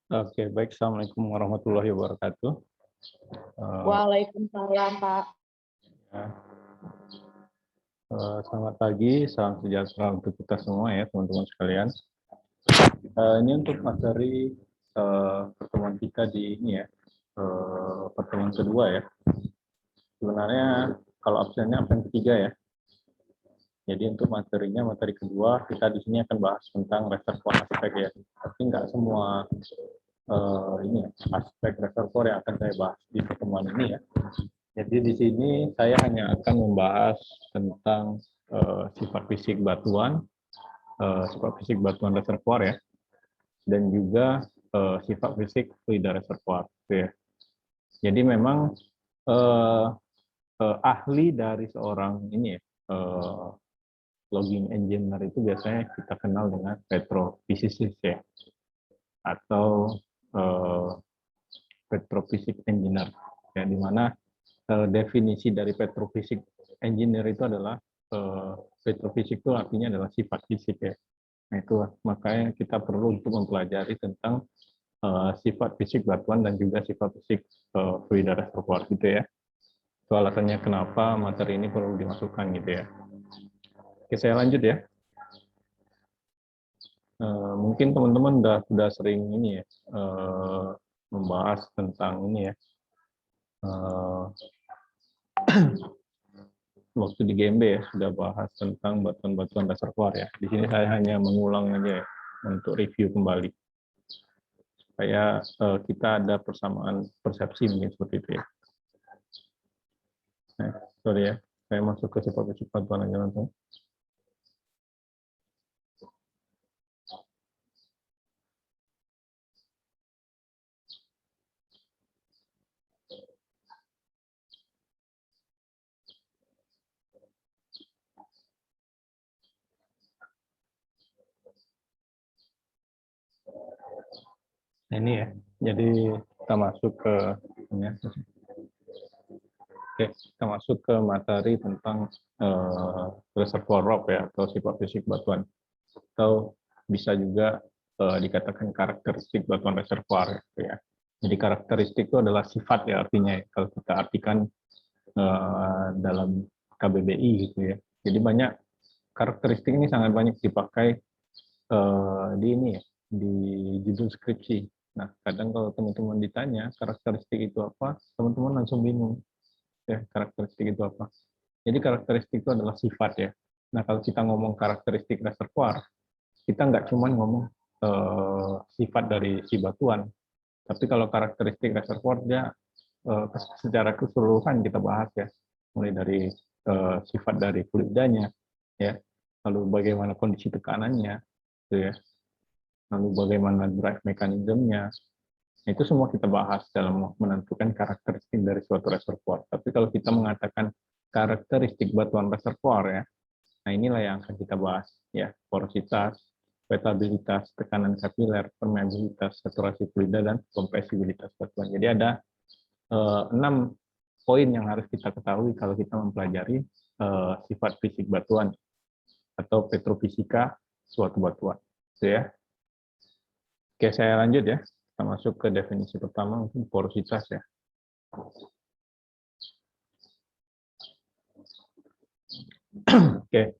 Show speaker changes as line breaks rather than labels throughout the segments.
Oke, baik. Assalamualaikum warahmatullahi wabarakatuh.
Waalaikumsalam, Pak.
Ya, selamat pagi, salam sejahtera untuk kita semua ya, teman-teman sekalian. Ini untuk materi pertemuan kita di ini ya, pertemuan kedua ya. Sebenarnya kalau absennya absen ketiga ya. Jadi untuk materinya, materi kedua, kita di sini akan bahas tentang reservoir aspek ya. Tapi nggak semua ini ya, aspek reservoir yang akan saya bahas di pertemuan ini ya. Jadi di sini saya hanya akan membahas tentang sifat fisik batuan reservoir ya, dan juga sifat fisik fluida reservoir. Ya. Jadi memang ahli dari seorang ini ya, logging engineer itu biasanya kita kenal dengan petrofisik ya, atau petrofisik engineer ya, di mana definisi dari petrofisik engineer itu adalah petrofisik itu artinya adalah sifat fisik ya. Nah itu makanya kita perlu untuk mempelajari tentang sifat fisik batuan dan juga sifat fisik fluida reservoir gitu ya. Itu alasannya kenapa materi ini perlu dimasukkan gitu ya. Oke, saya lanjut ya. Mungkin teman-teman sudah sering ini ya, membahas tentang ini ya, waktu di GMB ya, sudah bahas tentang batuan-batuan reservoir ya. Di sini saya hanya mengulang aja ya, untuk review kembali. Supaya kita ada persamaan persepsi mungkin seperti itu ya. Nah, sorry ya, saya masuk ke sifat batuan aja langsung. Nah, ini ya, jadi kita masuk ke ini ya. Oke, kita masuk ke materi tentang reservoir rock ya, atau sifat fisik batuan, atau bisa juga dikatakan karakteristik batuan reservoir gitu ya. Jadi karakteristik itu adalah sifat ya artinya ya, kalau kita artikan dalam KBBI gitu ya. Jadi banyak karakteristik ini sangat banyak dipakai di ini ya, di judul skripsi. Nah, kadang kalau teman-teman ditanya karakteristik itu apa, teman-teman langsung bingung. Ya, karakteristik itu apa? Jadi karakteristik itu adalah sifat ya. Nah, kalau kita ngomong karakteristik reservoir, kita nggak cuma ngomong sifat dari si batuan, tapi kalau karakteristik reservoir dia secara keseluruhan kita bahas ya, mulai dari sifat dari fluidanya, ya, lalu bagaimana kondisi tekanannya, gitu ya, lalu bagaimana drive mekanismenya. Itu semua kita bahas dalam menentukan karakteristik dari suatu reservoir. Tapi kalau kita mengatakan karakteristik batuan reservoir ya, nah inilah yang akan kita bahas ya, porositas, wettabilitas, tekanan kapiler, permeabilitas, saturasi fluida, dan kompresibilitas batuan. Jadi ada 6 poin yang harus kita ketahui kalau kita mempelajari sifat fisik batuan atau petrofisika suatu batuan. Gitu ya. Oke, saya lanjut ya. Kita masuk ke definisi pertama, mungkin porositas ya. Oke.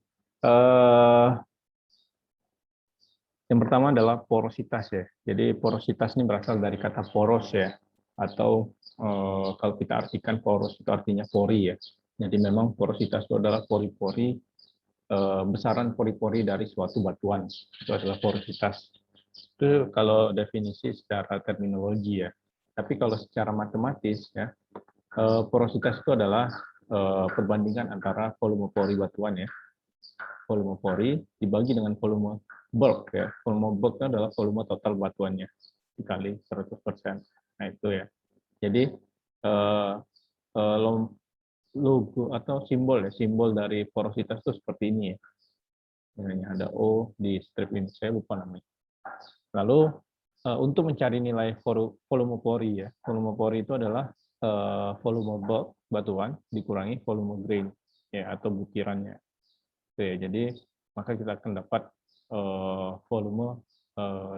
Yang pertama adalah porositas ya. Jadi porositas ini berasal dari kata poros ya, atau kalau kita artikan poros itu artinya pori ya. Jadi memang porositas itu adalah pori-pori, besaran pori-pori dari suatu batuan. Itu adalah porositas. Itu kalau definisi secara terminologi ya. Tapi kalau secara matematis ya, porositas itu adalah perbandingan antara volume pori batuan ya. Volume pori dibagi dengan volume bulk ya. Volume bulk itu adalah volume total batuannya dikali 100%. Nah itu ya. Jadi logo atau simbol ya, simbol dari porositas itu seperti ini ya. Namanya ada O di strip ini, saya lupa namanya. Lalu untuk mencari nilai volume pori ya, volume pori itu adalah volume bulk batuan dikurangi volume grain ya, atau butirannya. Oke, jadi maka kita akan dapat volume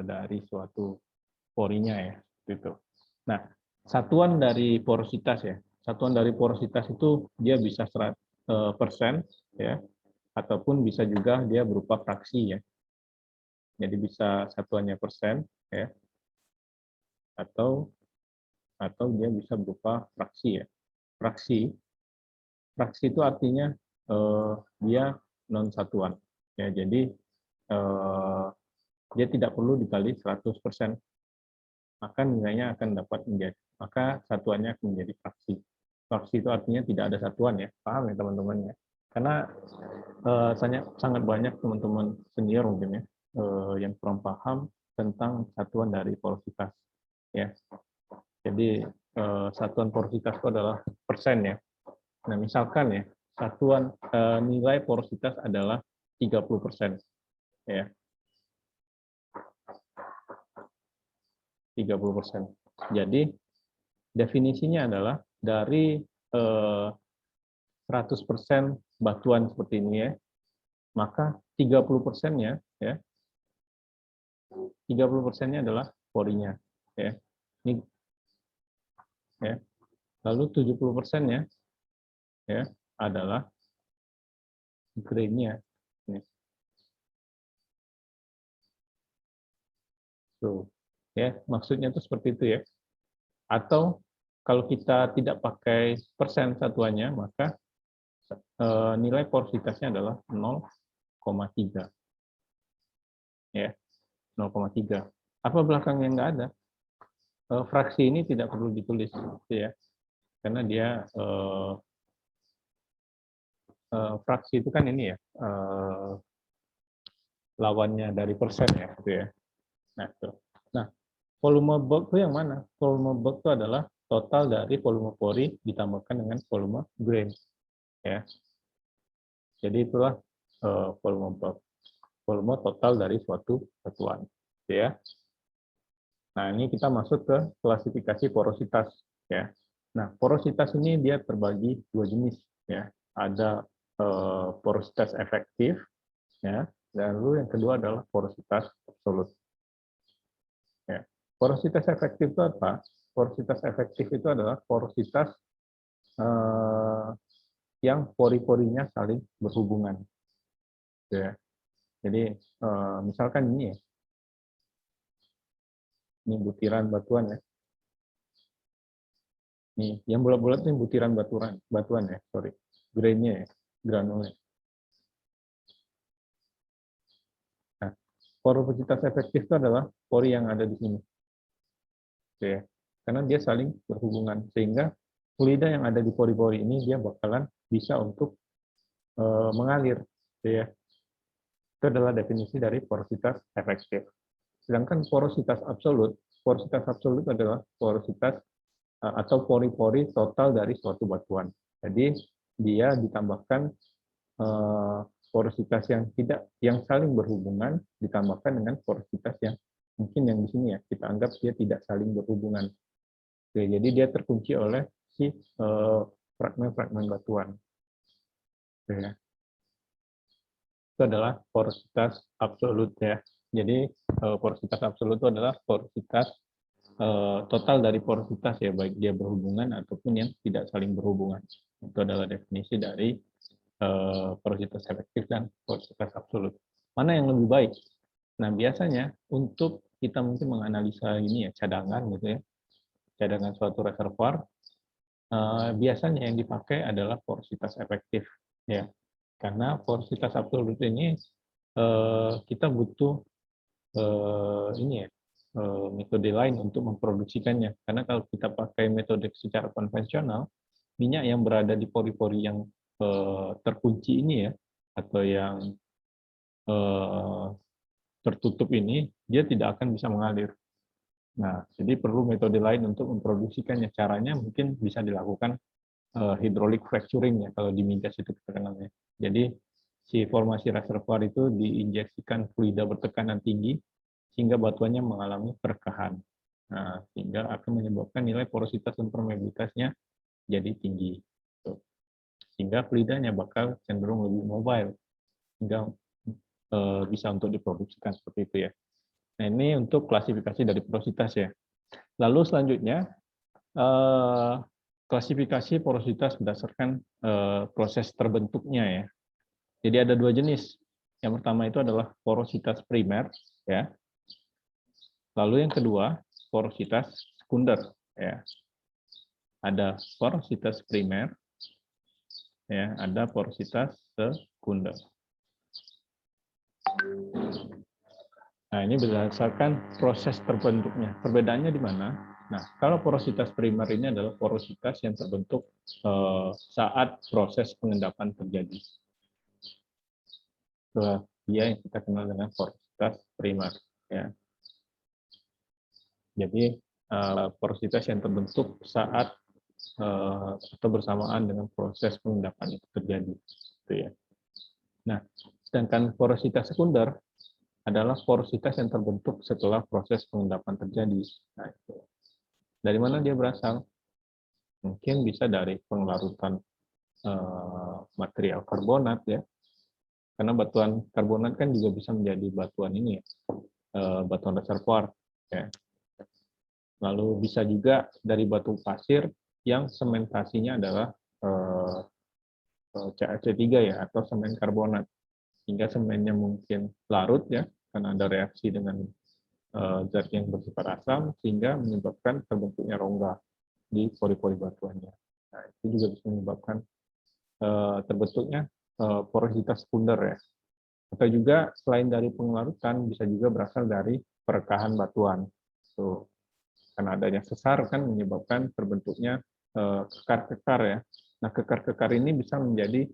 dari suatu porinya ya, gitu. Nah, satuan dari porositas ya, satuan dari porositas itu dia bisa 100% ya, ataupun bisa juga dia berupa fraksi ya. Jadi bisa satuannya persen ya, atau dia bisa berupa fraksi ya. Fraksi fraksi itu artinya dia non satuan ya. Jadi dia tidak perlu dikali 100%, maka nilainya akan dapat menjadi, maka satuannya akan menjadi fraksi. Fraksi itu artinya tidak ada satuan ya, paham ya teman-teman ya? Karena sangat banyak teman-teman senior mungkin ya yang kurang paham tentang satuan dari porositas ya. Jadi satuan porositas itu adalah persen ya. Nah misalkan ya satuan nilai porositas adalah 30% ya, 30%. Jadi definisinya adalah dari 100% batuan seperti ini ya, maka 30%-nya ya, 30%-nya adalah porinya ya. Ini ya. Lalu 70%-nya ya adalah grain-nya. Tuh. Ya, maksudnya itu seperti itu ya. Atau kalau kita tidak pakai persen satuannya, maka nilai porositasnya adalah 0,3 ya, 0,3. Apa belakangnya nggak ada? Fraksi ini tidak perlu ditulis gitu ya, karena dia fraksi itu kan ini ya, lawannya dari persen ya gitu ya. Nah, itu. Nah, volume bulk itu yang mana? Volume bulk itu adalah total dari volume pori ditambahkan dengan volume grain ya. Jadi itulah volume bulk. Volume total dari suatu satuan gitu ya. Nah, ini kita masuk ke klasifikasi porositas ya. Nah, porositas ini dia terbagi dua jenis ya. Ada porositas efektif ya, dan lalu yang kedua adalah porositas absolut. Ya. Porositas efektif itu apa? Porositas efektif itu adalah porositas yang pori-porinya saling berhubungan. Ya. Jadi misalkan ini ya, ini butiran batuan ya. Nih, yang bulat-bulat ini butiran batuan ya, sorry, grainnya ya, granulnya. Nah, porositas efektif itu adalah pori yang ada di sini, ya, karena dia saling berhubungan sehingga fluida yang ada di pori-pori ini dia bakalan bisa untuk mengalir, ya. Itu adalah definisi dari porositas efektif. Sedangkan porositas absolut adalah porositas atau pori-pori total dari suatu batuan. Jadi dia ditambahkan porositas yang saling berhubungan ditambahkan dengan porositas yang mungkin yang di sini ya kita anggap dia tidak saling berhubungan. Oke, jadi dia terkunci oleh si fragmen-fragmen batuan. Oke, ya. Itu adalah porositas absolut ya. Jadi porositas absolut itu adalah porositas total dari porositas ya, baik dia berhubungan ataupun yang tidak saling berhubungan. Itu adalah definisi dari porositas efektif dan porositas absolut. Mana yang lebih baik? Nah, biasanya untuk kita mungkin menganalisa ini ya, cadangan gitu ya, cadangan suatu reservoir, biasanya yang dipakai adalah porositas efektif ya. Karena porositas absolut ini kita butuh ini ya, metode lain untuk memproduksikannya. Karena kalau kita pakai metode secara konvensional, minyak yang berada di pori-pori yang terkunci ini ya, atau yang tertutup ini, dia tidak akan bisa mengalir. Nah, jadi perlu metode lain untuk memproduksikannya. Caranya mungkin bisa dilakukan hydraulic fracturing ya, kalau di migas itu kita kenalnya. Jadi si formasi reservoir itu diinjeksikan fluida bertekanan tinggi sehingga batuannya mengalami perekahan. Nah, sehingga akan menyebabkan nilai porositas dan permeabilitasnya jadi tinggi. Sehingga fluidanya bakal cenderung lebih mobile, sehingga bisa untuk diproduksikan seperti itu ya. Nah, ini untuk klasifikasi dari porositas ya. Lalu selanjutnya, klasifikasi porositas berdasarkan proses terbentuknya ya. Jadi ada dua jenis. Yang pertama itu adalah porositas primer ya. Lalu yang kedua, porositas sekunder ya. Ada porositas primer ya, ada porositas sekunder. Nah, ini berdasarkan proses terbentuknya. Perbedaannya di mana? Nah, kalau porositas primer ini adalah porositas yang terbentuk saat proses pengendapan terjadi. Itulah dia yang kita kenal dengan porositas primer. Ya. Jadi, porositas yang terbentuk saat atau bersamaan dengan proses pengendapan itu terjadi. Gitu ya. Nah, sedangkan porositas sekunder adalah porositas yang terbentuk setelah proses pengendapan terjadi. Nah, itu. Dari mana dia berasal? Mungkin bisa dari penglarutan material karbonat ya, karena batuan karbonat kan juga bisa menjadi batuan ini ya, batuan reservoir ya. Lalu bisa juga dari batu pasir yang sementasinya adalah CaC3 ya, atau semen karbonat, hingga semennya mungkin larut ya, karena ada reaksi dengan zat yang bersifat asam, sehingga menyebabkan terbentuknya rongga di pori-pori batuannya. Nah, itu juga bisa menyebabkan terbentuknya porositas sekunder ya. Atau juga selain dari penglarutan, bisa juga berasal dari perekahan batuan. Tuh. Karena adanya sesar kan menyebabkan terbentuknya kekar-kekar ya. Nah, kekar-kekar ini bisa menjadi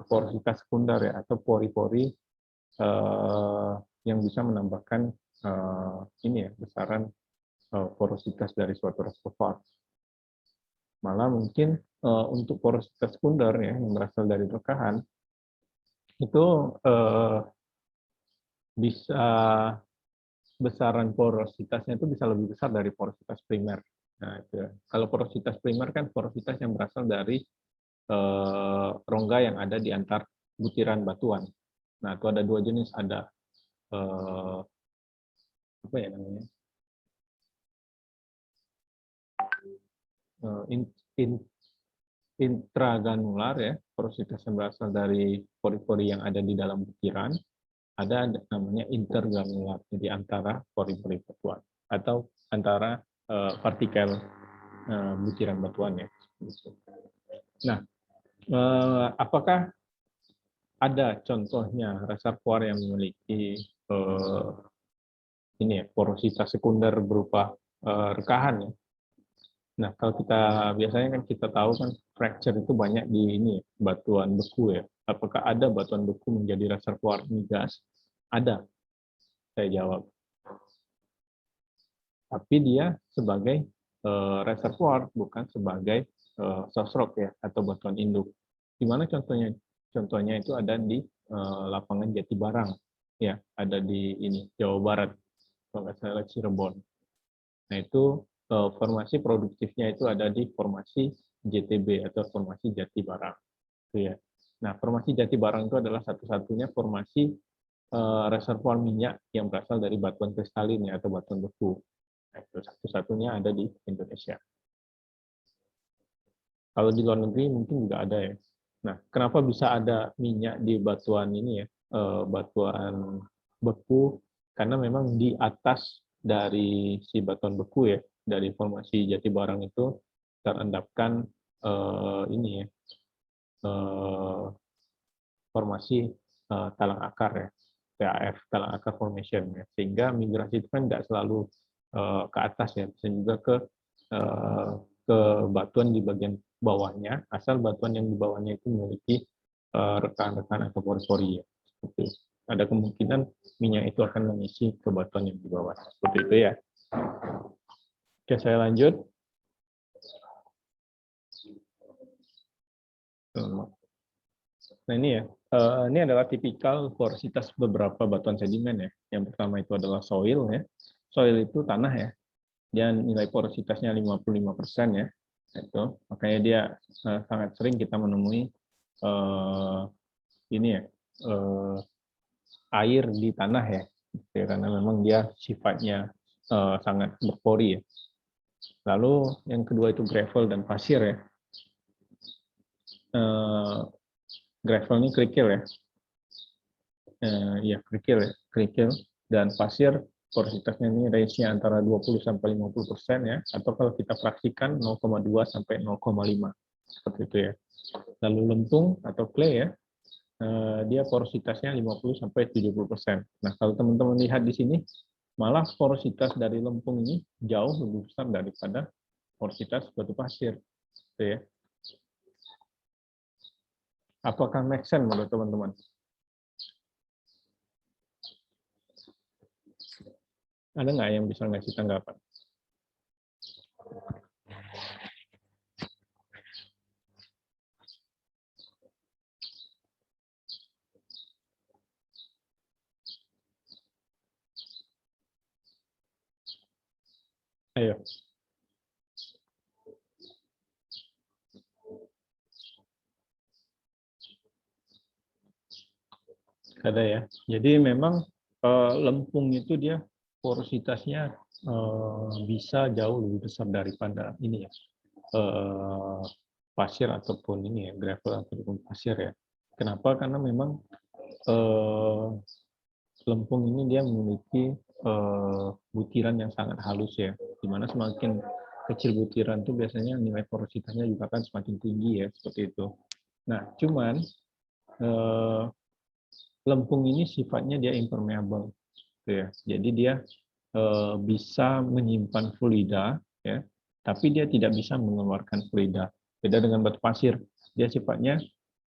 porositas sekunder ya, atau pori-pori yang bisa menambahkan ini ya, besaran porositas dari suatu reservoir. Malah mungkin untuk porositas sekunder ya, yang berasal dari rekahan, itu bisa besaran porositasnya itu bisa lebih besar dari porositas primer. Nah, itu. Kalau porositas primer kan porositas yang berasal dari rongga yang ada di antar butiran batuan. Nah, itu ada dua jenis, ada apa ya namanya? Intragranular ya, porositas yang berasal dari pori-pori yang ada di dalam butiran. Ada namanya intergranular, jadi antara pori-pori batuan atau antara partikel butiran batuan ya. Nah, apakah ada contohnya reservoir yang memiliki ini ya, porositas sekunder berupa rekahan ya? Nah, kalau kita biasanya kan kita tahu kan fracture itu banyak di ini ya, batuan beku ya. Apakah ada batuan beku menjadi reservoir migas? Ada, saya jawab. Tapi dia sebagai reservoir, bukan sebagai source rock ya, atau batuan induk. Di mana contohnya? Contohnya itu ada di lapangan Jatibarang, ya, ada di ini Jawa Barat, kalau nggak salah Cirebon. Nah, itu formasi produktifnya itu ada di formasi JTB atau formasi Jatibarang. Itu ya. Nah, formasi Jatibarang itu adalah satu-satunya formasi reservoir minyak yang berasal dari batuan kristalin ya, atau batuan beku. Nah, itu satu-satunya ada di Indonesia. Kalau di luar negeri mungkin juga ada ya. Nah, kenapa bisa ada minyak di batuan ini ya, batuan beku? Karena memang di atas dari si batuan beku ya, dari formasi Jatibarang itu terendapkan ini ya, formasi talang akar ya, TAF, talang akar formation ya, sehingga migrasi itu kan nggak selalu ke atas ya, bisa juga ke batuan di bagian bawahnya, asal batuan yang di bawahnya itu memiliki rekan-rekan atau pori-pori ya. Seperti ada kemungkinan minyak itu akan mengisi ke batuan yang di bawah. Seperti itu ya. Oke, saya lanjut. Nah, ini ya. Ini adalah tipikal porositas beberapa batuan sedimen ya. Yang pertama itu adalah soil ya. Soil itu tanah ya. Dia nilai porositasnya 55% ya. Itu makanya dia sangat sering kita menemui ini ya, air di tanah ya. ya, karena memang dia sifatnya sangat berpori ya. Lalu yang kedua itu gravel dan pasir ya. Gravel ini kerikil ya. Ya kerikil ya, kerikil dan pasir porositasnya ini range-nya antara 20 sampai 50% ya, atau kalau kita fraksikan 0,2 sampai 0,5 seperti itu ya. Lalu lempung atau clay ya, dia porositasnya 50 sampai 70%. Nah, kalau teman-teman lihat di sini, malah porositas dari lempung ini jauh lebih besar daripada porositas batu pasir. Gitu ya. Apakah make sense menurut teman-teman? Ada nggak yang bisa ngasih tanggapan? Ayo. Ada ya. Jadi memang lempung itu dia porositasnya bisa jauh lebih besar daripada ini ya, pasir ataupun ini ya, gravel ataupun pasir ya. Kenapa? Karena memang lempung ini dia memiliki butiran yang sangat halus ya, dimana semakin kecil butiran itu biasanya nilai porositasnya juga akan semakin tinggi ya, seperti itu. Nah, cuman lempung ini sifatnya dia impermeable, ya. Jadi dia bisa menyimpan fluida, ya, tapi dia tidak bisa mengeluarkan fluida. Beda dengan batu pasir, dia sifatnya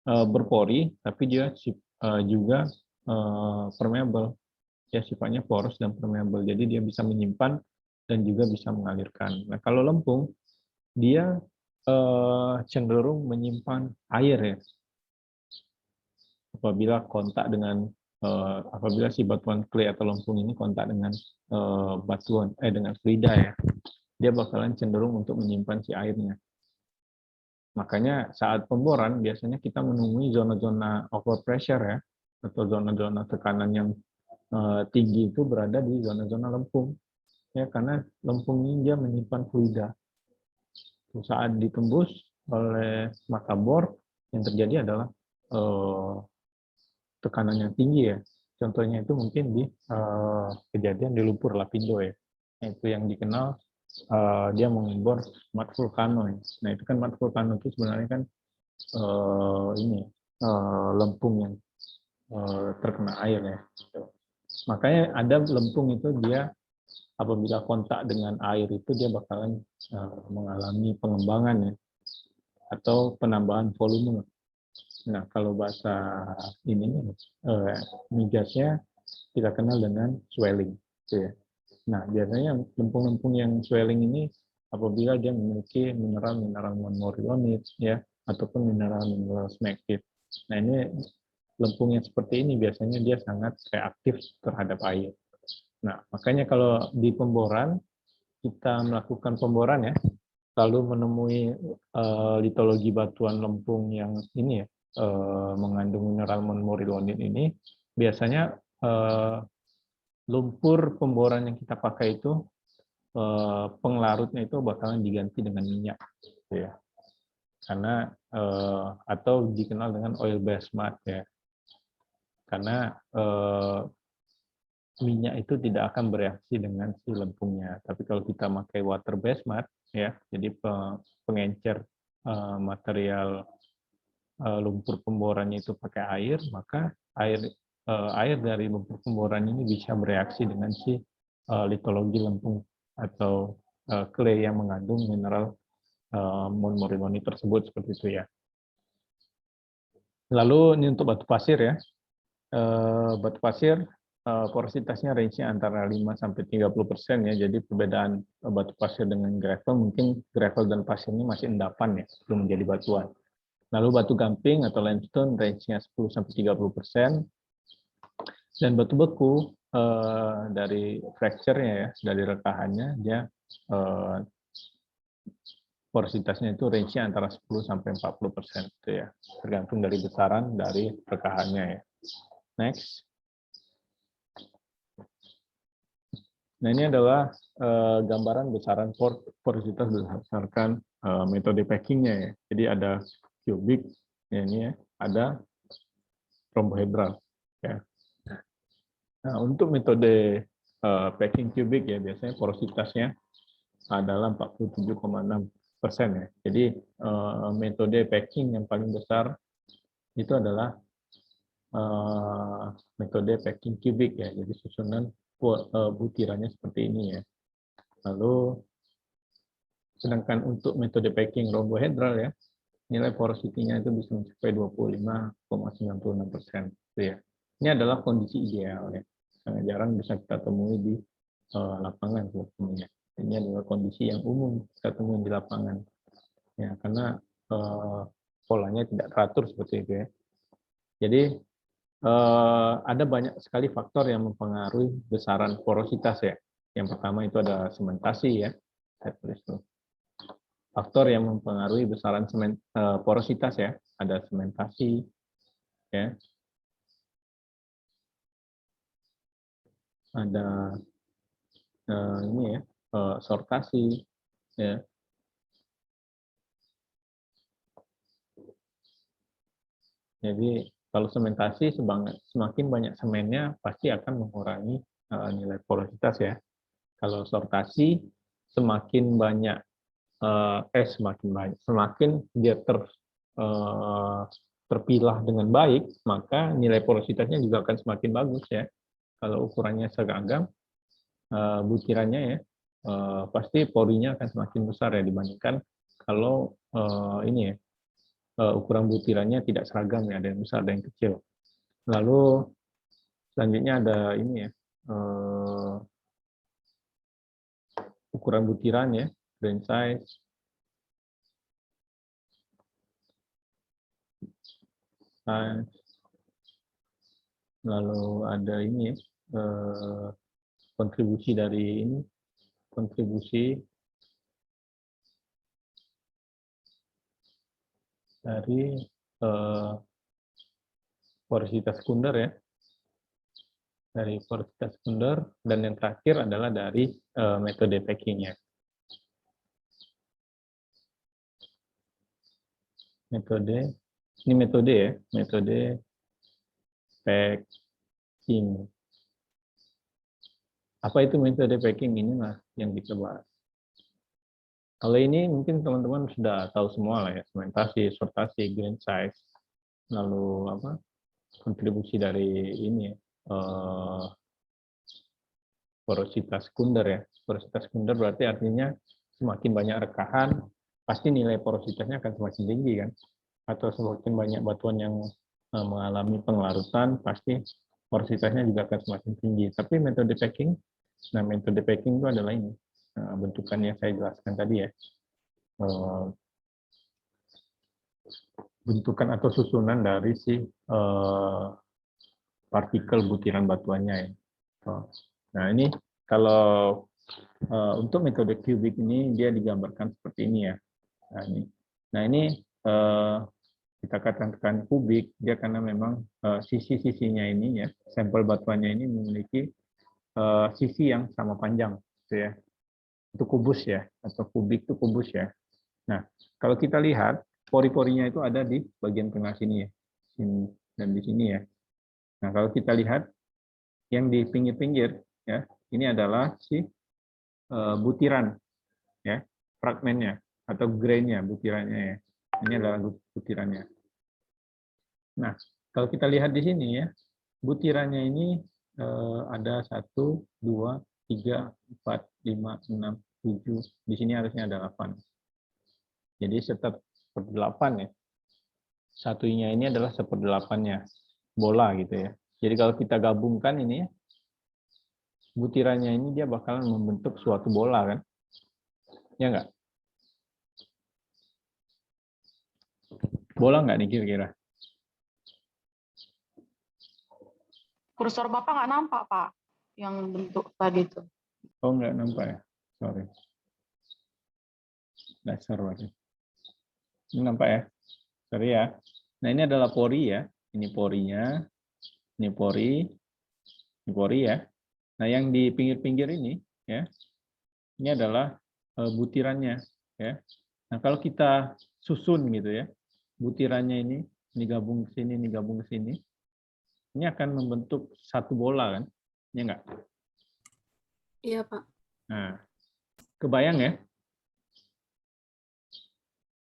berpori, tapi dia juga permeable. Dia sifatnya poros dan permeable, jadi dia bisa menyimpan dan juga bisa mengalirkan. Nah, kalau lempung, dia cenderung menyimpan air ya, apabila kontak dengan apabila si batuan clay atau lempung ini kontak dengan dengan fluida ya, dia bakalan cenderung untuk menyimpan si airnya. Makanya saat pemboran biasanya kita menemui zona-zona overpressure ya, atau zona-zona tekanan yang tinggi itu berada di zona-zona lempung ya, karena lempung ini dia menyimpan fluida. Saat ditembus oleh mata bor, yang terjadi adalah tekanan yang tinggi ya. Contohnya itu mungkin di kejadian di lumpur Lapindo ya. Nah, itu yang dikenal dia mengebor mat vulcano ya. Nah, itu kan mat vulcano itu sebenarnya kan ini lempung yang terkena air ya. Makanya ada lempung itu dia apabila kontak dengan air itu dia bakalan mengalami pengembangan ya, atau penambahan volume. Nah, kalau bahasa ini migasnya kita kenal dengan swelling, gitu ya. Nah, biasanya lempung-lempung yang swelling ini apabila dia memiliki mineral-mineral non-morillonit ya, ataupun mineral-mineral smectite. Nah, ini lempung yang seperti ini biasanya dia sangat reaktif terhadap air. Nah, makanya kalau di pemboran kita melakukan pemboran ya, lalu menemui litologi batuan lempung yang ini ya, mengandung mineral non-morillonit ini, biasanya lumpur pemboran yang kita pakai itu penglarutnya itu bakalan diganti dengan minyak, gitu ya. Karena atau dikenal dengan oil based mud ya. Karena minyak itu tidak akan bereaksi dengan si lempungnya. Tapi kalau kita pakai water based mud ya, jadi pengencer material lumpur pemborannya itu pakai air, maka air dari lumpur pemboran ini bisa bereaksi dengan si litologi lempung atau clay yang mengandung mineral non-morillonit tersebut, seperti itu ya. Lalu ini untuk batu pasir ya. Batu pasir porositasnya range-nya antara 5 sampai 30% ya. Jadi perbedaan batu pasir dengan gravel, mungkin gravel dan pasir ini masih endapan ya, belum menjadi batuan. Lalu batu gamping atau limestone range-nya 10 sampai 30%. Dan batu beku dari fracture-nya ya, dari rekahannya dia porositasnya itu range-nya antara 10 sampai 40% itu ya, tergantung dari besaran dari rekahannya ya. Next. Nah, ini adalah gambaran besaran porositas berdasarkan metode packingnya ya. Jadi ada kubik, ya ini ya, ada rombohedral. Ya. Nah, untuk metode packing kubik ya biasanya porositasnya adalah 47,6% ya. Jadi metode packing yang paling besar itu adalah metode packing kubik ya. Jadi susunan butirannya seperti ini ya. Lalu sedangkan untuk metode packing rombohedral ya, nilai porosity-nya itu bisa mencapai 25,96% gitu ya. Ini adalah kondisi ideal ya. Sangat jarang bisa kita temui di lapangan sebetulnya. Ini adalah kondisi yang umum kita temui di lapangan. Ya, karena polanya tidak teratur seperti itu ya. Jadi ada banyak sekali faktor yang mempengaruhi besaran porositas ya. Yang pertama itu ada sementasi ya. Saya tulis tuh. Faktor yang mempengaruhi besaran porositas ya, ada sementasi, ya, ada ini ya, sortasi, ya. Jadi kalau sementasi semakin banyak semennya pasti akan mengurangi nilai porositas ya. Kalau sortasi semakin banyak semakin dia terpilah dengan baik, maka nilai porositasnya juga akan semakin bagus ya. Kalau ukurannya seragam, butirannya ya, pasti porinya akan semakin besar ya dibandingkan kalau ini ya, ukuran butirannya tidak seragam ya, ada yang besar, ada yang kecil. Lalu selanjutnya ada ini ya, ukuran butiran ya, grain size, lalu ada ini ya, kontribusi dari ini, kontribusi dari porositas sekunder ya, dari porositas sekunder, dan yang terakhir adalah dari metode packingnya. Metode, ini metode ya, metode packing. Apa itu metode packing? Inilah yang kita bahas. Kalau ini mungkin teman-teman sudah tahu semua lah ya, sementasi, sortasi, grain size, lalu apa kontribusi dari ini porositas sekunder ya. Porositas sekunder berarti artinya semakin banyak rekahan, pasti nilai porositasnya akan semakin tinggi kan. Atau semakin banyak batuan yang mengalami penglarutan, pasti porositasnya juga akan semakin tinggi. Tapi metode packing, nah metode packing itu adalah ini, bentukannya saya jelaskan tadi ya. Bentukan atau susunan dari si partikel butiran batuannya ya. Nah ini kalau untuk metode kubik ini dia digambarkan seperti ini ya. Nah ini kita katakan kubik dia karena memang sisi-sisinya ini ya, sampel batuannya ini memiliki sisi yang sama panjang, gitu ya. Itu kubus ya, atau kubik itu kubus ya. Nah kalau kita lihat pori-porinya itu ada di bagian tengah sini ya, sini dan di sini ya. Nah kalau kita lihat yang di pinggir-pinggir ya, ini adalah si butiran ya, fragmennya atau grainnya, butirannya ya. Ini adalah butirannya. Nah, kalau kita lihat di sini ya, butirannya ini ada 1, 2, 3, 4, 5, 6, 7. Di sini harusnya ada 8. Jadi seperdelapan ya. Satunya ini adalah seperdelapannya bola gitu ya. Jadi kalau kita gabungkan ini ya, butirannya ini dia bakalan membentuk suatu bola kan. Ya enggak? Bola enggak nih kira-kira?
Kursor Bapak nggak nampak, Pak, yang bentuk tadi itu.
Oh, nggak nampak ya? Sorry. Dasar berarti. Ini nampak ya? Sorry ya. Nah, ini adalah pori ya. Ini porinya. Ini pori. Ini pori ya. Nah, yang di pinggir-pinggir ini, ya. Ini adalah butirannya, ya. Nah, kalau kita susun gitu ya, butirannya ini digabung ke sini, digabung ke sini, ini akan membentuk satu bola kan? Ya enggak?
Iya, Pak.
Nah, kebayang ya?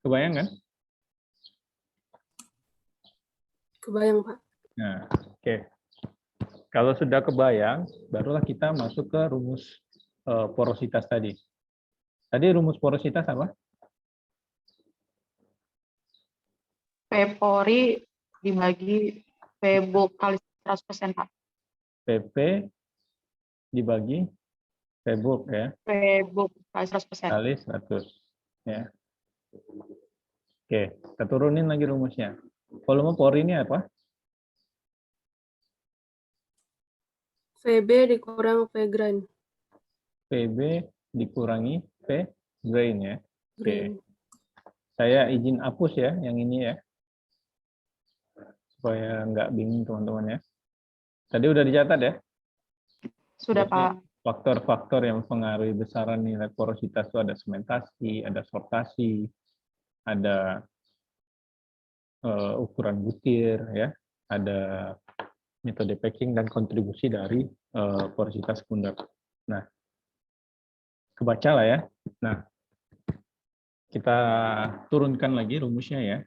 Kebayang kan?
Kebayang, Pak.
Nah, oke. Kalau sudah kebayang, barulah kita masuk ke rumus porositas tadi. Tadi rumus porositas apa?
P pori dibagi P bulk kali 100%, Pak.
PP dibagi P bulk ya,
P bulk kali 100%.
kali 100. Ya. Oke, kita turunin lagi rumusnya. Volume pori ini apa?
VB dikurang V grain.
PB dikurangi P grain ya. Oke.
Grain.
Saya izin hapus ya yang ini ya. Supaya nggak bingung teman-teman ya. Tadi udah dicatat ya?
Sudah,
Biasanya
Pak.
faktor-faktor yang mempengaruhi besaran nilai porositas itu ada sementasi, ada sortasi, ada ukuran butir ya, ada metode packing dan kontribusi dari porositas sekunder. Nah, kebaca lah ya. Nah, kita turunkan lagi rumusnya ya.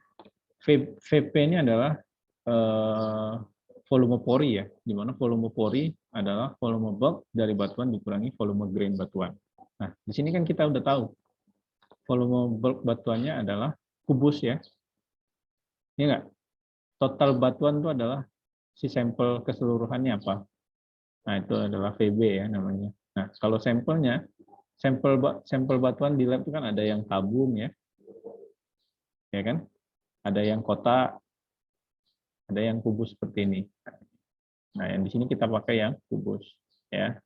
VP ini adalah volume pori ya, di mana volume pori adalah volume bulk dari batuan dikurangi volume grain batuan. Nah, di sini kan kita udah tahu volume bulk batuannya adalah kubus ya. Ini enggak? Total batuan itu adalah si sampel keseluruhannya apa? Nah, itu adalah VB ya namanya. Nah, kalau sampelnya, sampel batuan di lab itu kan ada yang tabung ya. Ya kan? Ada yang kotak, ada yang kubus seperti ini. Nah, yang di sini kita pakai yang kubus ya.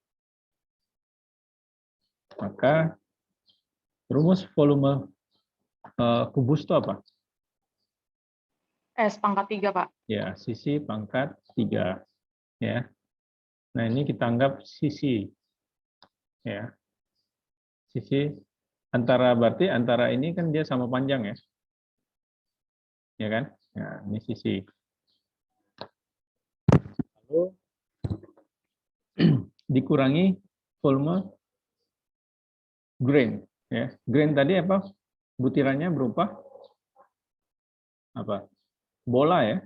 Maka rumus volume kubus itu apa?
S pangkat 3, Pak.
Ya, sisi pangkat 3 ya. Nah, ini kita anggap sisi ya. Sisi berarti antara ini kan dia sama panjang ya. Ya kan? Nah, ini sisi. Lalu dikurangi volume grain ya. Grain tadi apa? Butirannya berupa apa? Bola ya.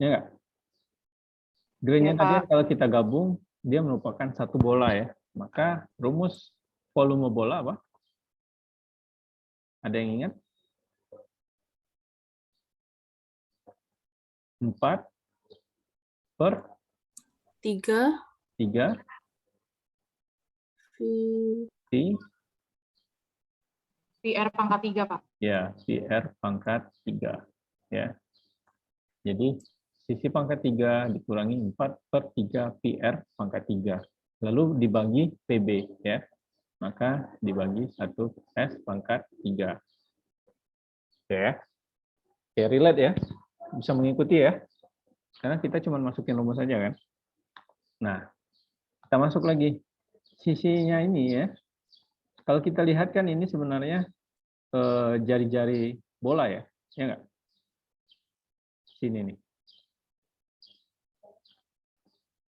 Ya enggak? Grainnya
Ya,
tadi
Pak.
kalau kita gabung dia merupakan satu bola ya. Maka rumus volume bola apa? Ada yang ingat? 4 per
3
3
V
T
PR pangkat 3, Pak.
ya, PR pangkat 3 ya. Jadi sisi pangkat 3 dikurangi 4 per 3 PR pangkat 3. Lalu dibagi PB ya. Maka dibagi 1 S pangkat 3. Oke ya. Oke, relate ya. Bisa mengikuti ya. Karena kita cuma masukin rumus saja kan. Nah, kita masuk lagi. Sisinya ini ya. Kalau kita lihat kan ini sebenarnya jari-jari bola ya. Ya enggak? Sini nih.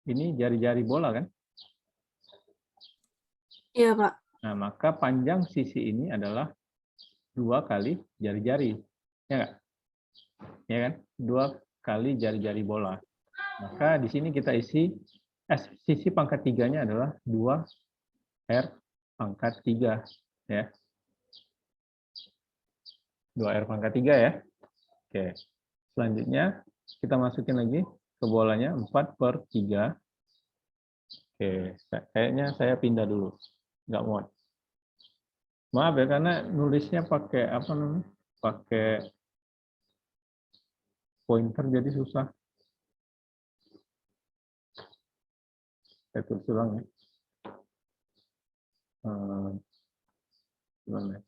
Ini jari-jari bola kan?
Iya, Pak.
Nah, maka panjang sisi ini adalah 2 kali jari-jari. Ya enggak? Ya kan? 2 kali jari-jari bola. Maka di sini kita isi sisi pangkat 3-nya adalah 2 R pangkat 3 ya. 2 R pangkat 3 ya. Oke. Selanjutnya kita masukin lagi ke bolanya 4 per 3. Oke, kayaknya saya pindah dulu. Nggak muat. Maaf ya, karena nulisnya pakai apa namanya? Pakai pointer jadi susah. Saya tulis ulang ya.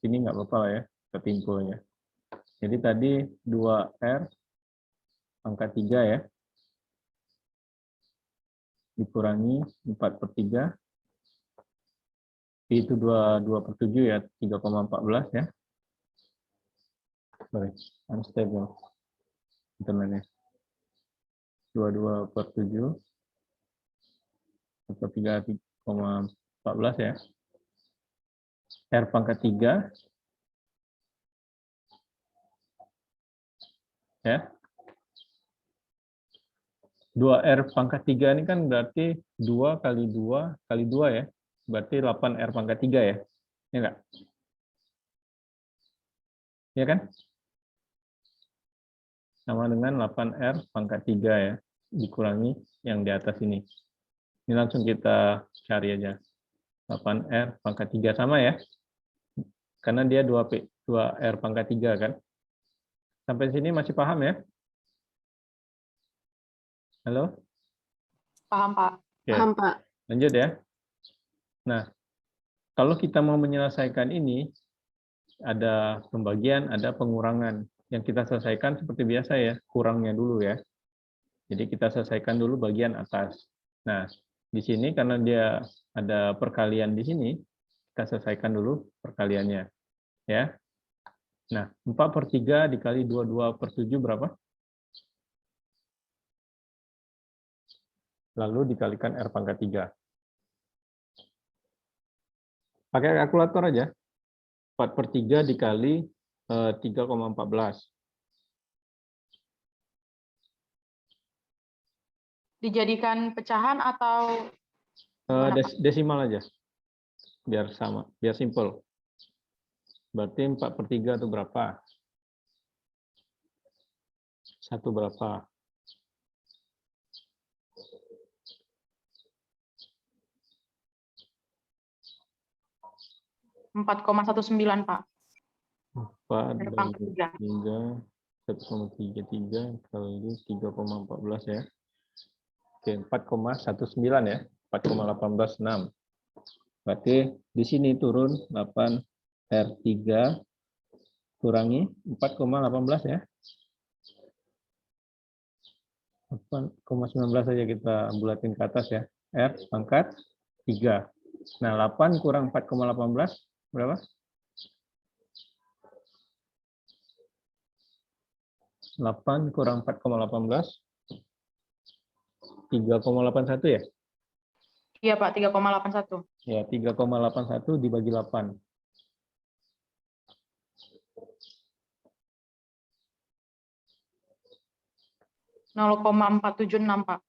Sini nggak apa-apa lah ya, ketimpul ya. Jadi tadi 2R pangkat 3 ya. Dikurangi 4 per 3 Pi itu 2/7 ya, 3,14 ya. Sorry, unstable internetnya. 22/7 atau 3,14 ya. R pangkat 3 ya. 2R pangkat 3 ini kan berarti 2 kali 2 kali 2 ya. Berarti 8R pangkat 3 ya. Ya enggak? Ya kan? Sama dengan 8R pangkat 3 ya. Dikurangi yang di atas ini. Ini langsung kita cari aja. 8R pangkat 3 sama ya. Karena dia 2R pangkat 3 kan. Sampai sini masih paham ya? Halo?
Paham, Pak.
Oke,
Paham, Pak.
lanjut ya. Nah, kalau kita mau menyelesaikan ini, ada pembagian, ada pengurangan. Yang kita selesaikan seperti biasa ya, kurangnya dulu ya. Jadi kita selesaikan dulu bagian atas. Nah, di sini karena dia ada perkalian di sini, kita selesaikan dulu perkaliannya. Ya. Nah, 4/3 dikali 22/7 berapa? Lalu dikalikan R pangkat 3. Pakai kalkulator aja. 4/3 dikali 3,14.
Dijadikan pecahan atau gimana, Pak?
Desimal aja. Biar sama, biar simple. Berarti 4/3 itu berapa? 1 berapa?
4,19, Pak.
4
R pangkat 3.
3, 1,33 kali 3,14 ya. Oke, 4,19 ya. 4,186. Berarti di sini turun 8R3 kurangi 4,18 ya. 8,19 saja kita bulatin ke atas ya. R pangkat 3. Nah, 8 kurang 4,18 berapa? 8 kurang 4,18 3,81 ya?
Iya, Pak, 3,81.
Ya, 3,81 dibagi 8.
Nol 0,476, Pak.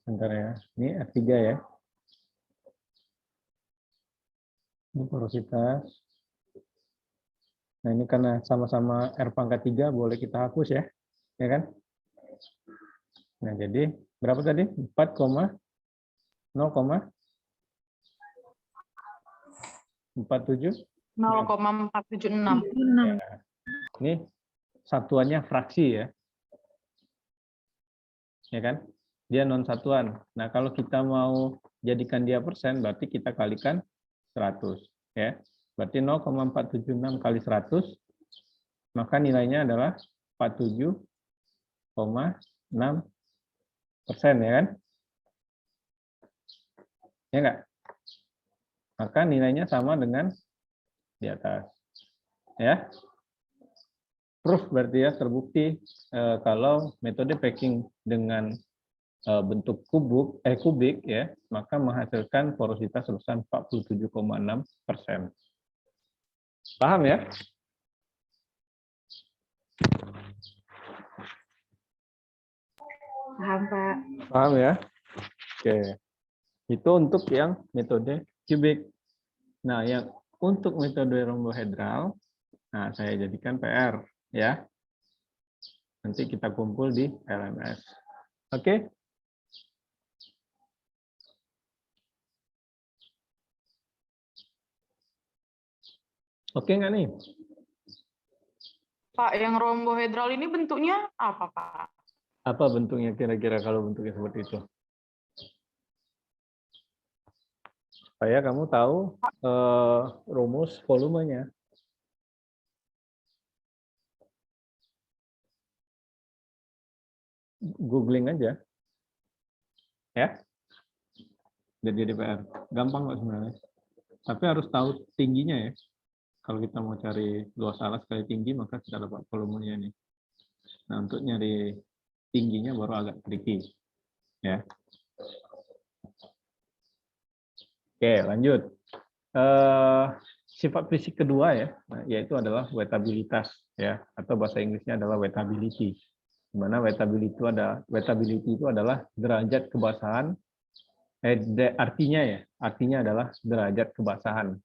Bentar ya. Ini R3 ya. Ini porositas. Nah, ini karena sama-sama R pangkat 3 boleh kita hapus ya. Ya kan? Nah, jadi berapa tadi? 0,47?
0,476.
Ya. Ini satuannya fraksi ya. Ya kan? Dia non satuan. Nah, kalau kita mau jadikan dia persen, berarti kita kalikan 100. Ya. Berarti 0,476 kali 100, maka nilainya adalah 47,6% ya kan? Ya enggak? Maka nilainya sama dengan di atas. Ya. Proof berarti ya, terbukti kalau metode packing dengan bentuk kubik ya, maka menghasilkan porositas sebesar 47,6%. Paham ya?
Paham, Pak.
Paham ya? Oke. Itu untuk yang metode kubik. Nah, yang untuk metode rombohedral, nah saya jadikan PR ya. Nanti kita kumpul di LMS. Oke? Oke nggak nih?
Pak, yang rombohedral ini bentuknya apa, Pak?
Apa bentuknya kira-kira kalau bentuknya seperti itu? Supaya kamu tahu rumus volumenya. Googling aja. Ya. Jadi DPR. Gampang kok sebenarnya. Tapi harus tahu tingginya ya. Kalau kita mau cari luas alas kali tinggi, maka kita dapat volumenya nih. Nah, untuk nyari tingginya baru agak tricky. Ya. Oke, lanjut. Sifat fisik kedua ya, yaitu adalah wettabilitas ya, atau bahasa Inggrisnya adalah wettability. Di mana wettability itu adalah derajat kebasahan, artinya adalah derajat kebasahan.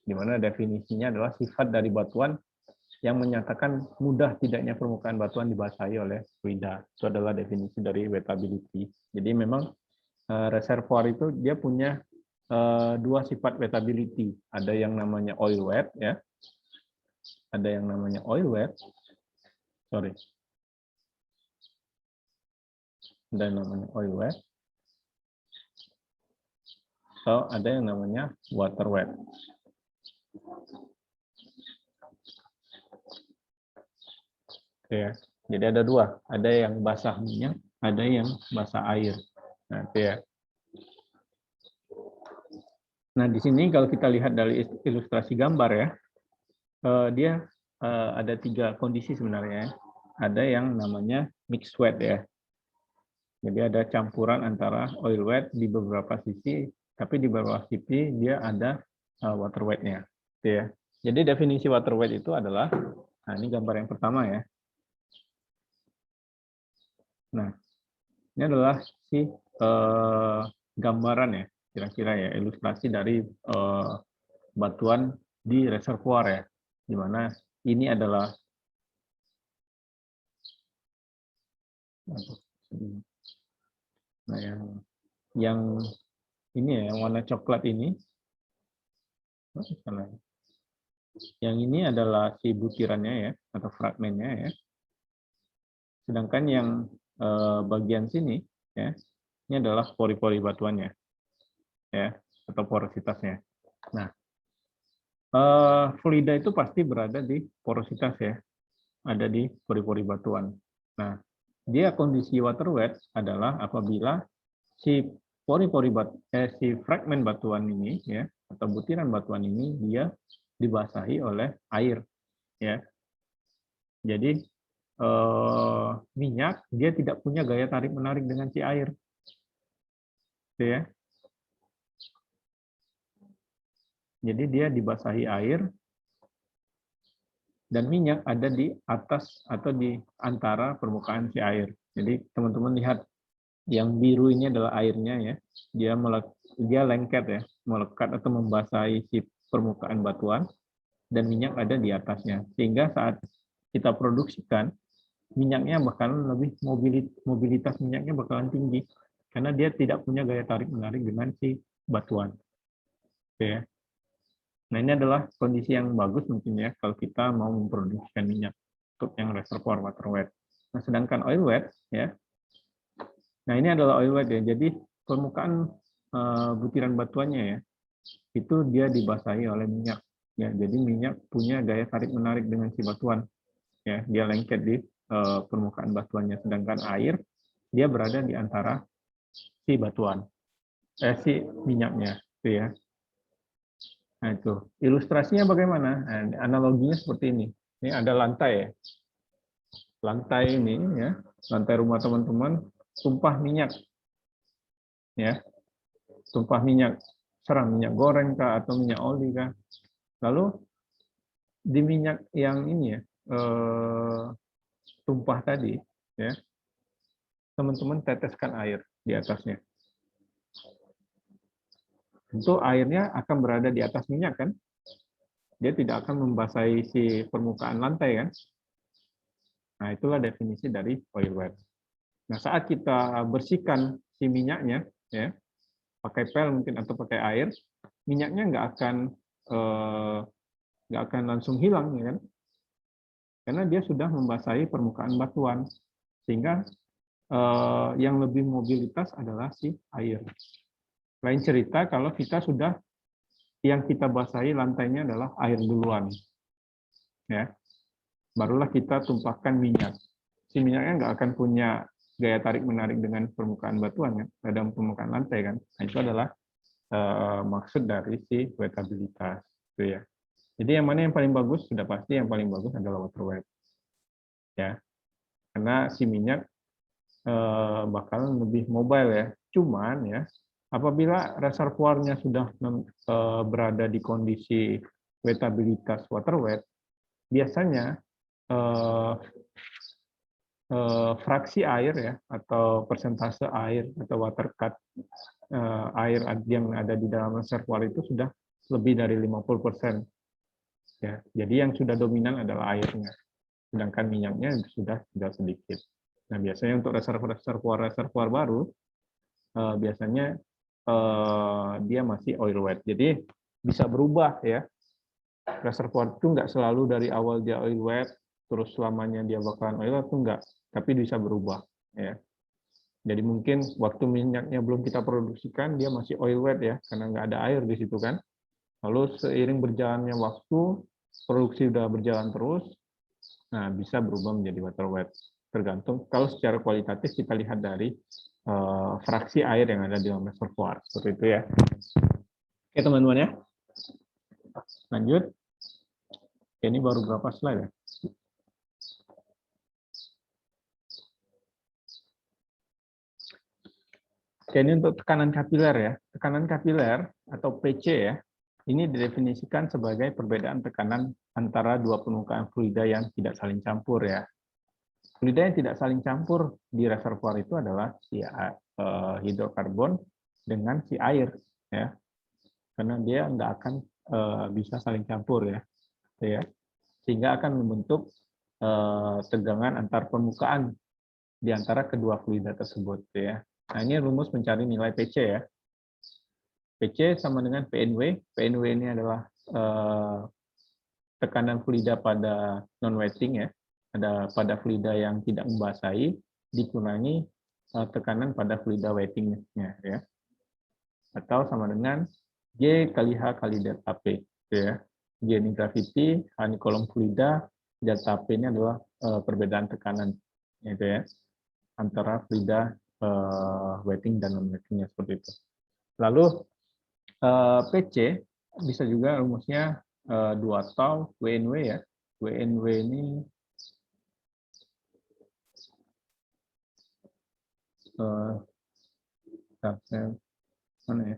Di mana definisinya adalah sifat dari batuan yang menyatakan mudah tidaknya permukaan batuan dibasahi oleh fluida. Itu adalah definisi dari wettability. Jadi memang reservoir itu dia punya dua sifat wettability. Ada yang namanya oil wet ya. Ada yang namanya oil wet. Sorry. Ada yang namanya oil wet. Atau ada yang namanya water wet. Oke ya. Jadi ada dua. Ada yang basah minyak, ada yang basah air. Nah, itu ya. Nah, di sini kalau kita lihat dari ilustrasi gambar ya, dia ada tiga kondisi sebenarnya. Ada yang namanya mixed wet ya. Jadi ada campuran antara oil wet di beberapa sisi, tapi di beberapa sisi dia ada water wet-nya. Gitu ya. Jadi definisi water wet itu adalah, nah ini gambar yang pertama ya. Nah, ini adalah si gambaran ya, kira-kira ya, ilustrasi dari batuan di reservoir ya, di mana ini adalah nah yang ini ya, yang warna coklat ini, yang ini adalah si butirannya ya, atau fragmennya ya. Sedangkan yang bagian sini ya, ini adalah pori-pori batuannya ya, atau porositasnya. Nah, fluida itu pasti berada di porositas ya, ada di pori-pori batuan. Nah, dia kondisi water wet adalah apabila si si fragmen batuan ini ya, atau butiran batuan ini dia dibasahi oleh air ya. Jadi minyak dia tidak punya gaya tarik menarik dengan si air. Gitu ya. Jadi dia dibasahi air dan minyak ada di atas atau di antara permukaan si air. Jadi teman-teman lihat yang biru ini adalah airnya ya. Dia lengket ya, melekat atau membasahi si permukaan batuan dan minyak ada di atasnya. Sehingga saat kita produksikan minyaknya bakalan lebih mobilitas minyaknya bakalan tinggi karena dia tidak punya gaya tarik menarik dengan si batuan. Oke ya. Nah, ini adalah kondisi yang bagus mungkin ya kalau kita mau memproduksikan minyak untuk yang reservoir water wet. Nah, sedangkan oil wet ya. Nah, ini adalah oil wet ya. Jadi permukaan butiran batuannya ya itu dia dibasahi oleh minyak ya. Jadi minyak punya gaya tarik menarik dengan si batuan ya. Dia lengket di permukaan batuannya, sedangkan air dia berada di antara si batuan, si minyaknya, itu ya. Nah itu ilustrasinya bagaimana? Nah, analoginya seperti ini. Ini ada lantai ya, lantai ini ya, lantai rumah teman-teman tumpah minyak, ya, tumpah minyak, serang minyak goreng kah atau minyak oli kah? Lalu di minyak yang ini ya. Tumpah tadi, ya, teman-teman teteskan air di atasnya. Tentu airnya akan berada di atas minyak kan? Dia tidak akan membasahi si permukaan lantai kan? Nah, itulah definisi dari oil wet. Nah, saat kita bersihkan si minyaknya, ya, pakai pel mungkin atau pakai air, minyaknya nggak akan langsung hilang, ya kan? Karena dia sudah membasahi permukaan batuan, sehingga yang lebih mobilitas adalah si air. Lain cerita kalau kita sudah yang kita basahi lantainya adalah air duluan, ya, barulah kita tumpahkan minyak. Si minyaknya nggak akan punya gaya tarik menarik dengan permukaan batuan, kan, dalam permukaan lantai kan. Nah, itu adalah maksud dari si wettabilitas, gitu ya. Jadi yang mana yang paling bagus? Sudah pasti yang paling bagus adalah water wet, ya, karena si minyak bakalan lebih mobile ya. Cuman ya, apabila reservoirnya sudah berada di kondisi wettabilitas water wet, biasanya fraksi air ya, atau persentase air atau water cut air yang ada di dalam reservoir itu sudah lebih dari 50%. Ya, jadi yang sudah dominan adalah airnya, sedangkan minyaknya sudah sedikit. Nah, biasanya untuk reservoir baru, biasanya dia masih oil wet. Jadi bisa berubah ya. Reservoir itu nggak selalu dari awal dia oil wet, terus selamanya dia bakalan oil wet, itu enggak. Tapi bisa berubah. Ya. Jadi mungkin waktu minyaknya belum kita produksikan, dia masih oil wet ya, karena nggak ada air di situ kan. Lalu seiring berjalannya waktu, produksi sudah berjalan terus, nah bisa berubah menjadi water wet. Tergantung, kalau secara kualitatif kita lihat dari fraksi air yang ada di dalam reservoir. Seperti itu ya. Oke teman-teman ya. Lanjut. Oke, ini baru berapa slide ya? Oke, ini untuk tekanan kapiler ya. Tekanan kapiler atau PC ya, ini didefinisikan sebagai perbedaan tekanan antara dua permukaan fluida yang tidak saling campur ya. Fluida yang tidak saling campur di reservoir itu adalah si hidrokarbon dengan si air ya, karena dia nggak akan bisa saling campur ya, sehingga akan membentuk tegangan antar permukaan di antara kedua fluida tersebut ya. Nah, ini rumus mencari nilai PC ya. PC sama dengan PNW. PNW ini adalah tekanan fluida pada non-wetting ya. Ada pada fluida yang tidak membasahi dikurangi tekanan pada fluida wettingnya ya. Atau sama dengan G kali H kali delta P ya. G ini gravity, H ini kolom fluida, delta P ini adalah perbedaan tekanan gitu ya, antara fluida wetting dan non-wettingnya seperti itu. Lalu PC bisa juga rumusnya 2 tau WNW ya. WNW ini mana ya?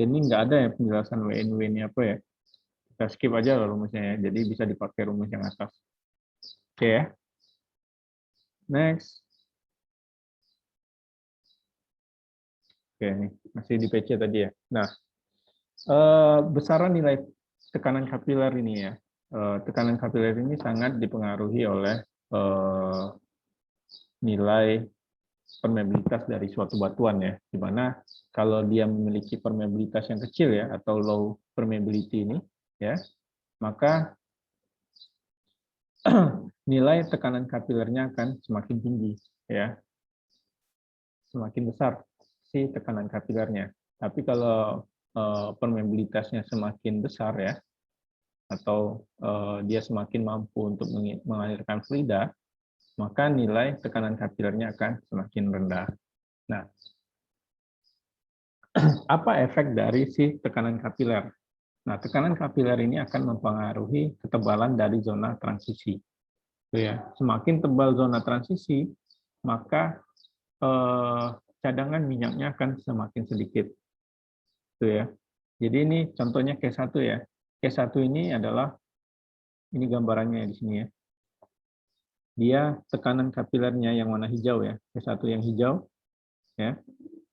Ini nggak ada ya penjelasan WNW ini apa ya. Kita skip aja lah rumusnya ya. Jadi bisa dipakai rumus yang atas. Oke ya. Next. Oke, ini masih di PC tadi ya. Nah, besaran nilai tekanan kapiler ini ya. Tekanan kapiler ini sangat dipengaruhi oleh nilai permeabilitas dari suatu batuan ya. Di mana kalau dia memiliki permeabilitas yang kecil ya, atau low permeability ini ya, maka nilai tekanan kapilernya akan semakin tinggi ya. Semakin besar si tekanan kapilernya. Tapi kalau permeabilitasnya semakin besar ya, atau dia semakin mampu untuk mengalirkan fluida, maka nilai tekanan kapilernya akan semakin rendah. Nah, apa efek dari si tekanan kapiler? Nah, tekanan kapiler ini akan mempengaruhi ketebalan dari zona transisi. Ya, semakin tebal zona transisi, maka cadangan minyaknya akan semakin sedikit. Itu ya. Jadi ini contohnya case 1 ya. Case 1 ini adalah, ini gambarannya di sini ya. Dia tekanan kapilernya yang warna hijau ya. Case 1 yang hijau ya.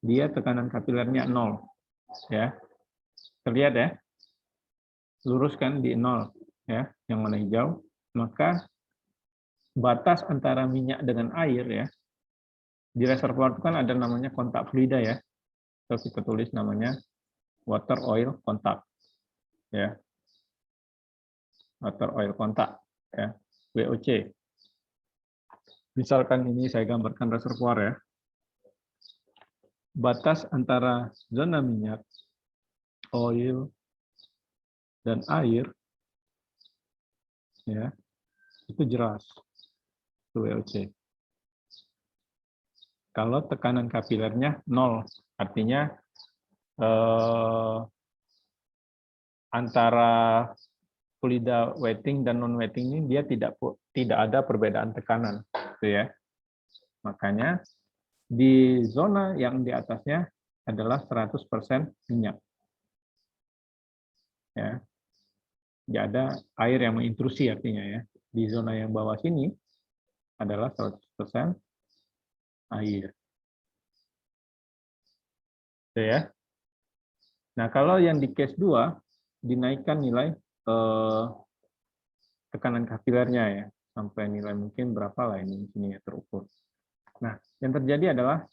Dia tekanan kapilernya 0 ya. Terlihat ya. Luruskan di 0 ya, yang warna hijau. Maka batas antara minyak dengan air ya. Di reservoir itu kan ada namanya kontak fluida ya. Terus kita tulis namanya water oil contact ya. Water oil contact ya, WOC. Misalkan ini saya gambarkan reservoir ya. Batas antara zona minyak, oil, dan air ya, itu jelas. Itu WOC. kalau tekanan kapilernya 0, artinya antara fluida wetting dan non wetting ini dia tidak ada perbedaan tekanan, gitu ya. Makanya di zona yang di atasnya adalah 100% minyak. Ya. Tidak ada air yang mengintrusi artinya ya. Di zona yang bawah sini adalah 100% air. Gitu ya. Nah, kalau yang di case 2 dinaikkan nilai tekanan kapilernya ya, sampai nilai mungkin berapa lah ini di sini ya terukur. Nah, yang terjadi adalah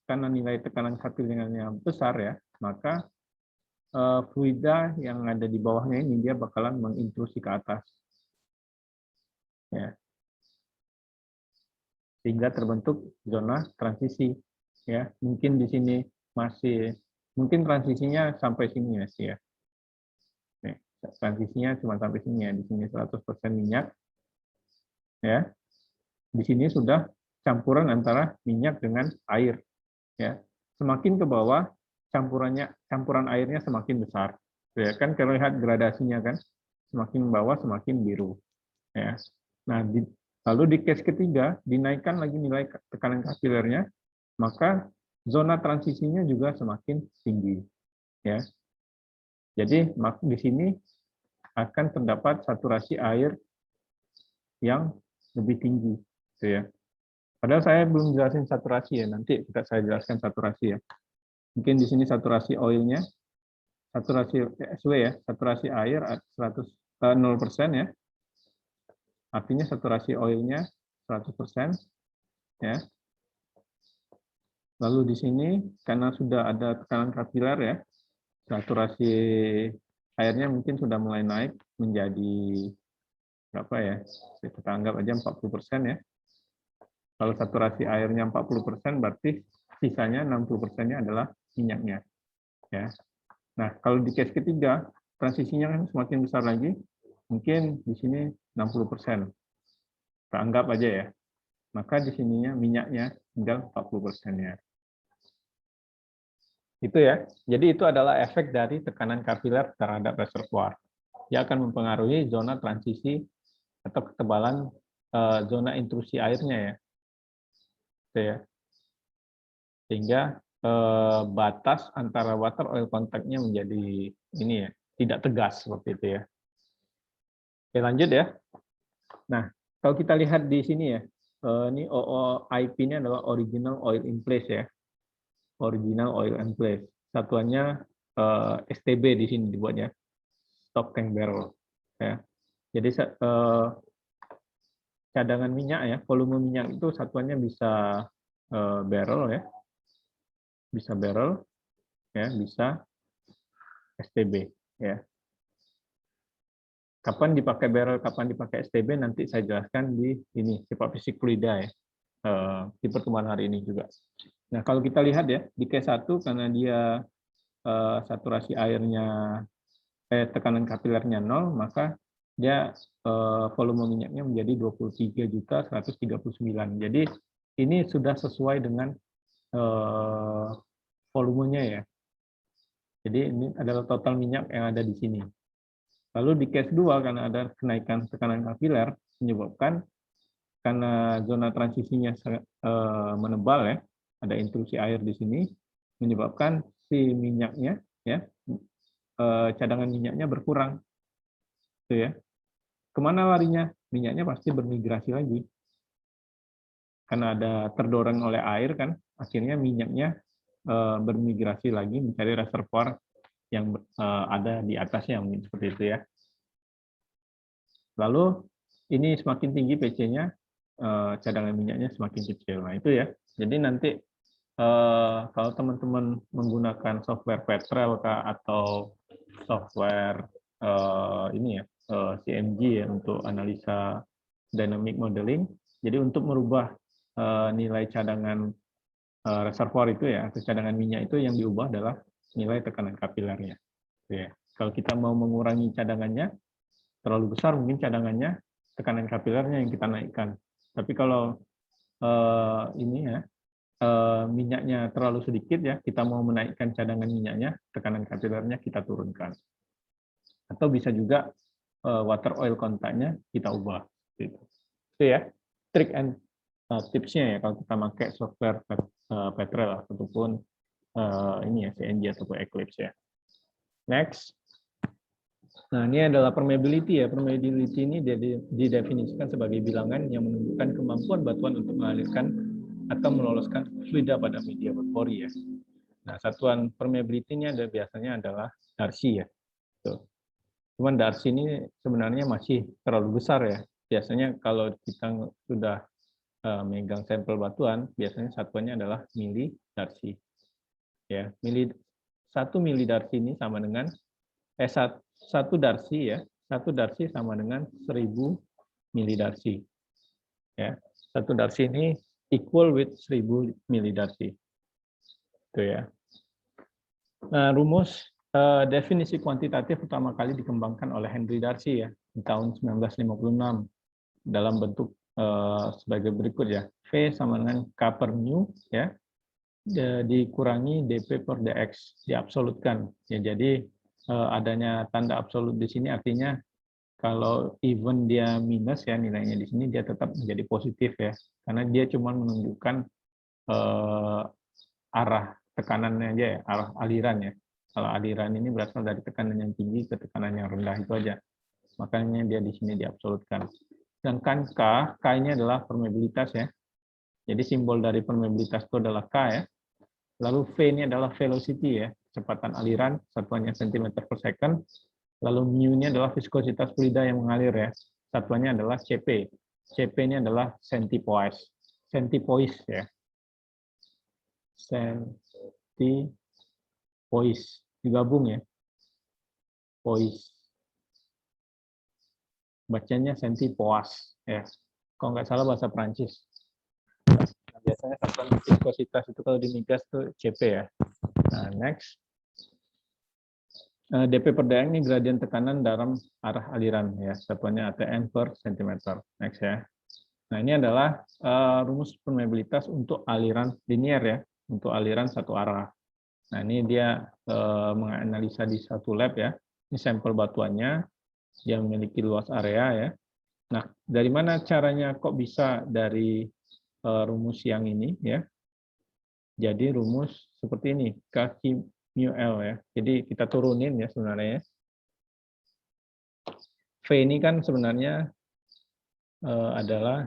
karena nilai tekanan kapilernya besar ya, maka fluida yang ada di bawahnya ini dia bakalan mengintrusi ke atas. Ya. Sehingga terbentuk zona transisi ya. Mungkin di sini mungkin transisinya sampai sini ya sih ya. Nih, transisinya cuma sampai sini ya. Di sini 100% minyak ya. Di sini sudah campuran antara minyak dengan air ya. Semakin ke bawah campuran airnya semakin besar. Ya kan kalau lihat gradasinya kan semakin bawah semakin biru ya. Nah, lalu di case ketiga dinaikkan lagi nilai tekanan kapilernya, maka zona transisinya juga semakin tinggi ya. Jadi di sini akan terdapat saturasi air yang lebih tinggi gitu ya. Padahal saya belum jelasin saturasi ya, nanti saya jelaskan saturasi ya. Mungkin di sini saturasi oilnya, saturasi SW ya, saturasi air 0% ya. Artinya saturasi oilnya 100% ya. Lalu di sini karena sudah ada tekanan kapiler ya, saturasi airnya mungkin sudah mulai naik menjadi berapa ya? Kita anggap aja 40% ya. Kalau saturasi airnya 40% berarti sisanya 60%-nya adalah minyaknya. Ya. Nah, kalau di case ketiga, transisinya kan semakin besar lagi, mungkin di sini 60%. Kita anggap aja ya. Maka di sininya minyaknya tinggal 40%-nya. Itu ya. Jadi itu adalah efek dari tekanan kapiler terhadap reservoir. Dia akan mempengaruhi zona transisi atau ketebalan zona intrusi airnya ya. Gitu ya. Sehingga batas antara water oil contact-nya menjadi ini ya, tidak tegas seperti itu ya. Oke, lanjut ya. Nah, kalau kita lihat di sini ya, ini OOIP-nya adalah original oil in place ya. Original oil in place. Satuannya STB di sini dibuatnya. Stock tank barrel ya. Jadi cadangan minyak ya, volume minyak itu satuannya bisa barrel ya. Bisa barrel ya, bisa STB ya. Kapan dipakai barrel, kapan dipakai STB nanti saya jelaskan di ini sifat fisik fluida ya. Di pertemuan hari ini juga. Nah, kalau kita lihat ya di case 1 karena dia saturasi airnya tekanan kapilernya 0, maka dia volume minyaknya menjadi 23.139. Jadi ini sudah sesuai dengan volumenya ya. Jadi ini adalah total minyak yang ada di sini. Lalu di case 2 karena ada kenaikan tekanan kapiler menyebabkan karena zona transisinya menebal ya, ada intrusi air di sini menyebabkan si minyaknya ya cadangan minyaknya berkurang. Gitu ya. Kemana larinya? Minyaknya pasti bermigrasi lagi. Karena ada terdorong oleh air kan, akhirnya minyaknya bermigrasi lagi mencari reservoir yang ada di atasnya mungkin seperti itu ya. Lalu ini semakin tinggi PC-nya, cadangan minyaknya semakin kecil. Nah itu ya. Jadi nanti kalau teman-teman menggunakan software Petrel atau software ini ya CMG ya untuk analisa dynamic modeling. Jadi untuk merubah nilai cadangan reservoir itu ya, atau cadangan minyak itu yang diubah adalah nilai tekanan kapilernya. Ya. Kalau kita mau mengurangi cadangannya terlalu besar, mungkin cadangannya tekanan kapilernya yang kita naikkan. Tapi kalau ini ya, minyaknya terlalu sedikit ya, kita mau menaikkan cadangan minyaknya, tekanan kapilernya kita turunkan. Atau bisa juga water oil kontaknya kita ubah. Gitu. Itu ya, trick and tipsnya ya kalau kita pakai software Petrel ataupun ini ya CNG ataupun Eclipse ya. Next. Nah, ini adalah permeability ya. Permeability ini didefinisikan sebagai bilangan yang menunjukkan kemampuan batuan untuk mengalirkan atau meloloskan fluida pada media berpori ya. Nah, satuan permeability-nya biasanya adalah Darcy ya. Tuh. Cuman Darcy ini sebenarnya masih terlalu besar ya. Biasanya kalau kita sudah megang sampel batuan, biasanya satuannya adalah mili Darcy. Ya, 1 mili Darcy ini sama dengan 1 Darcy ya. 1 Darcy sama dengan 1000 mili Darcy. Ya. 1 Darcy ini equal with 1000 mili Darcy. Itu ya. Nah, rumus definisi kuantitatif pertama kali dikembangkan oleh Henry Darcy ya di tahun 1956 dalam bentuk sebagai berikut ya. V sama dengan K per mu ya dikurangi dP per dx diabsolutkan ya. Jadi adanya tanda absolut di sini artinya kalau even dia minus ya nilainya di sini dia tetap menjadi positif ya karena dia cuma menunjukkan arah tekanannya aja ya, arah aliran ya. Kalau aliran ini berasal dari tekanan yang tinggi ke tekanan yang rendah itu aja. Makanya dia di sini diabsolutkan. Sedangkan K ini adalah permeabilitas ya. Jadi simbol dari permeabilitas itu adalah K ya. Lalu V ini adalah velocity ya, kecepatan aliran, satuannya cm per second. Lalu mu ini adalah viskositas fluida yang mengalir ya. Satuannya adalah Cp. Cp ini adalah centipoise. Centipoise ya. Centipoise digabung ya. Poise. Bacanya centipoise ya. Kalau nggak salah bahasa Prancis. Nah, biasanya satuan viskositas itu kalau di migas itu Cp ya. Nah, next. dP per dx ini gradien tekanan dalam arah aliran ya. Satuannya ATM per cm. Next ya. Nah, ini adalah rumus permeabilitas untuk aliran linear ya, untuk aliran satu arah. Nah, ini dia menganalisa di satu lab ya. Ini sampel batuannya, dia memiliki luas area ya. Nah, dari mana caranya kok bisa dari rumus yang ini ya? Jadi rumus seperti ini, kaki mu L ya. Jadi kita turunin ya sebenarnya. V ini kan sebenarnya adalah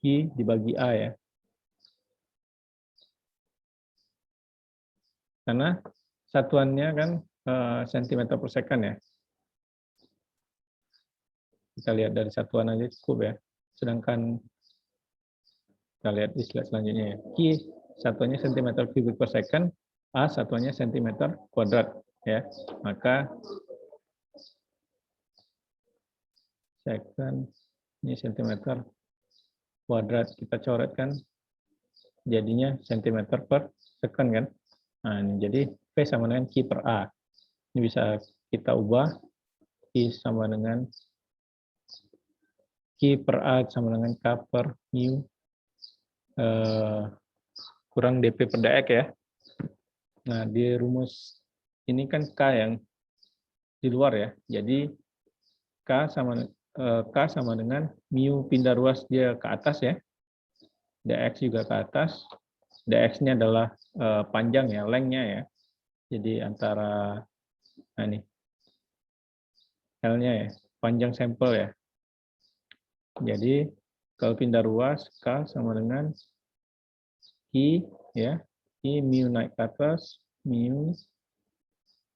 Q dibagi A ya. Karena satuannya kan cm per second ya. Kita lihat dari satuan aja cukup ya. Sedangkan kita lihat di slide selanjutnya ya. Q satuannya cm kubik per second, A satuannya cm kuadrat ya. Maka second ini cm kuadrat kita coretkan jadinya cm per second kan. Nah, ini jadi V sama dengan Q per A. Ini bisa kita ubah Q sama dengan Q per A sama dengan K per mu kurang dP per dx ya. Nah, di rumus ini kan K yang di luar ya. Jadi K sama dengan mu pindah ruas dia ke atas ya. dx juga ke atas. dx-nya adalah panjang ya, length-nya ya. Jadi antara nah ini L-nya ya, panjang sampel ya. Jadi kalau pindah ruas K sama dengan I ya. I mu naik ke atas, mu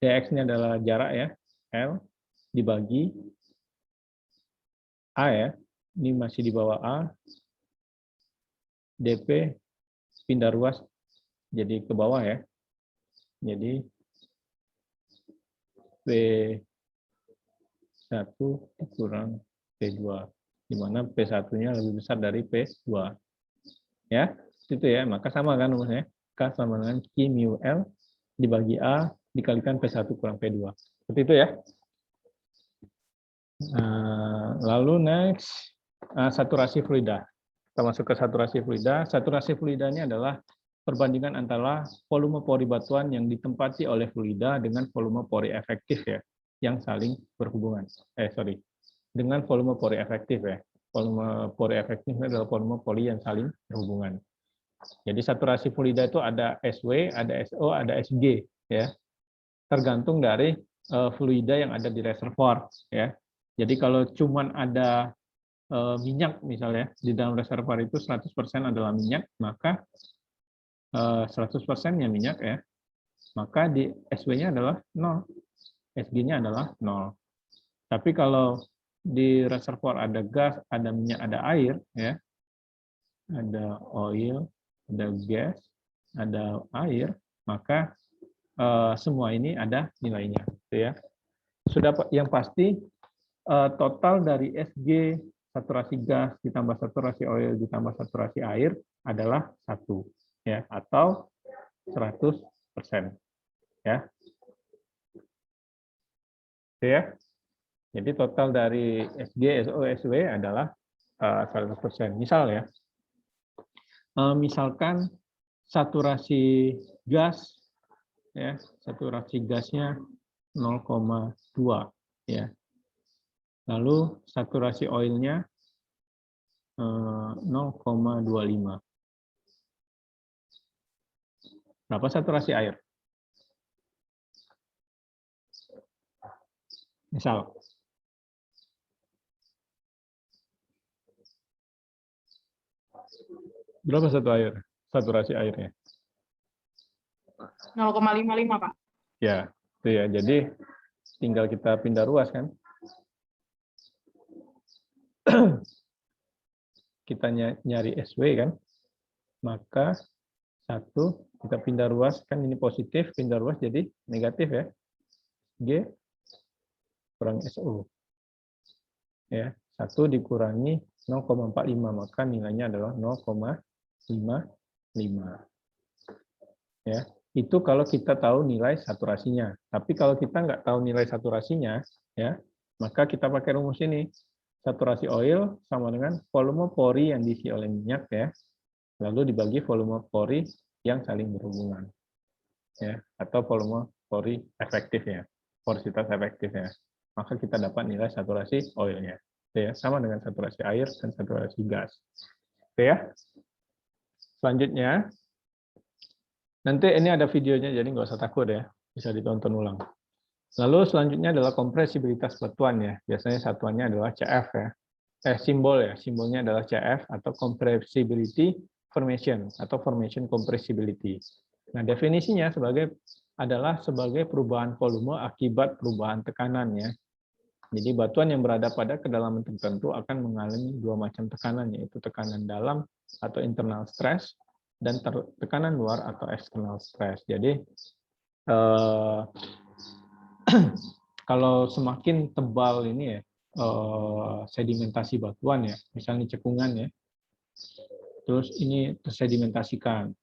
dx-nya adalah jarak ya, L dibagi A ya. Ini masih di bawah A. dP pindah ruas jadi ke bawah ya. Jadi P1 kurang P2, di mana P1-nya lebih besar dari P2. Ya, itu ya. Maka sama kan rumusnya. K sama dengan Q mu L dibagi A dikalikan P1 kurang P2. Seperti itu ya. Lalu next, saturasi fluida. Kita masuk ke saturasi fluida. Saturasi fluida ini adalah perbandingan antara volume pori batuan yang ditempati oleh fluida dengan volume pori efektif ya, yang saling berhubungan. Dengan volume pori efektif ya. Volume pori efektif adalah volume pori yang saling berhubungan. Jadi saturasi fluida itu ada SW, ada SO, ada SG ya. Tergantung dari fluida yang ada di reservoir ya. Jadi kalau cuman ada minyak misalnya di dalam reservoir itu 100% adalah minyak, maka 100%-nya minyak ya, maka di SW-nya adalah 0, SG-nya adalah 0. Tapi kalau di reservoir ada gas, ada minyak, ada air ya, ada oil, ada gas, ada air, maka semua ini ada nilainya, gitu ya. Sudah yang pasti total dari SG saturasi gas ditambah saturasi oil ditambah saturasi air adalah 1 ya, atau 100% ya. Oke ya. Jadi total dari SG, SO, SW adalah 100%. Misal ya. Misalkan saturasi gas ya, saturasi gasnya 0,2 ya. Lalu saturasi oilnya 0,25. Berapa saturasi air? Misal. Berapa saturasi airnya?
0,55, Pak.
Ya, itu ya. Jadi tinggal kita pindah ruas kan. Kita nyari SW kan, maka 1 kita pindah ruas, kan ini positif, pindah ruas jadi negatif ya, G kurang SO ya, 1 dikurangi 0,45, maka nilainya adalah 0,55 ya. Itu kalau kita tahu nilai saturasinya. Tapi kalau kita nggak tahu nilai saturasinya ya, maka kita pakai rumus ini. Saturasi oil sama dengan volume pori yang diisi oleh minyak ya, lalu dibagi volume pori yang saling berhubungan ya, atau volume pori efektif ya, porositas efektif ya, maka kita dapat nilai saturasi oilnya ya, sama dengan saturasi air dan saturasi gas. Oke ya. Selanjutnya nanti ini ada videonya, jadi nggak usah takut ya, bisa ditonton ulang. Lalu selanjutnya adalah kompresibilitas batuan ya. Biasanya satuannya adalah CF ya. Simbolnya adalah CF atau compressibility formation atau formation compressibility. Nah, definisinya adalah sebagai perubahan volume akibat perubahan tekanan ya. Jadi batuan yang berada pada kedalaman tertentu akan mengalami 2 macam tekanan, yaitu tekanan dalam atau internal stress dan tekanan luar atau external stress. Jadi kalau semakin tebal ini ya sedimentasi batuan ya, misalnya cekungan ya, terus ini tersedimentasikan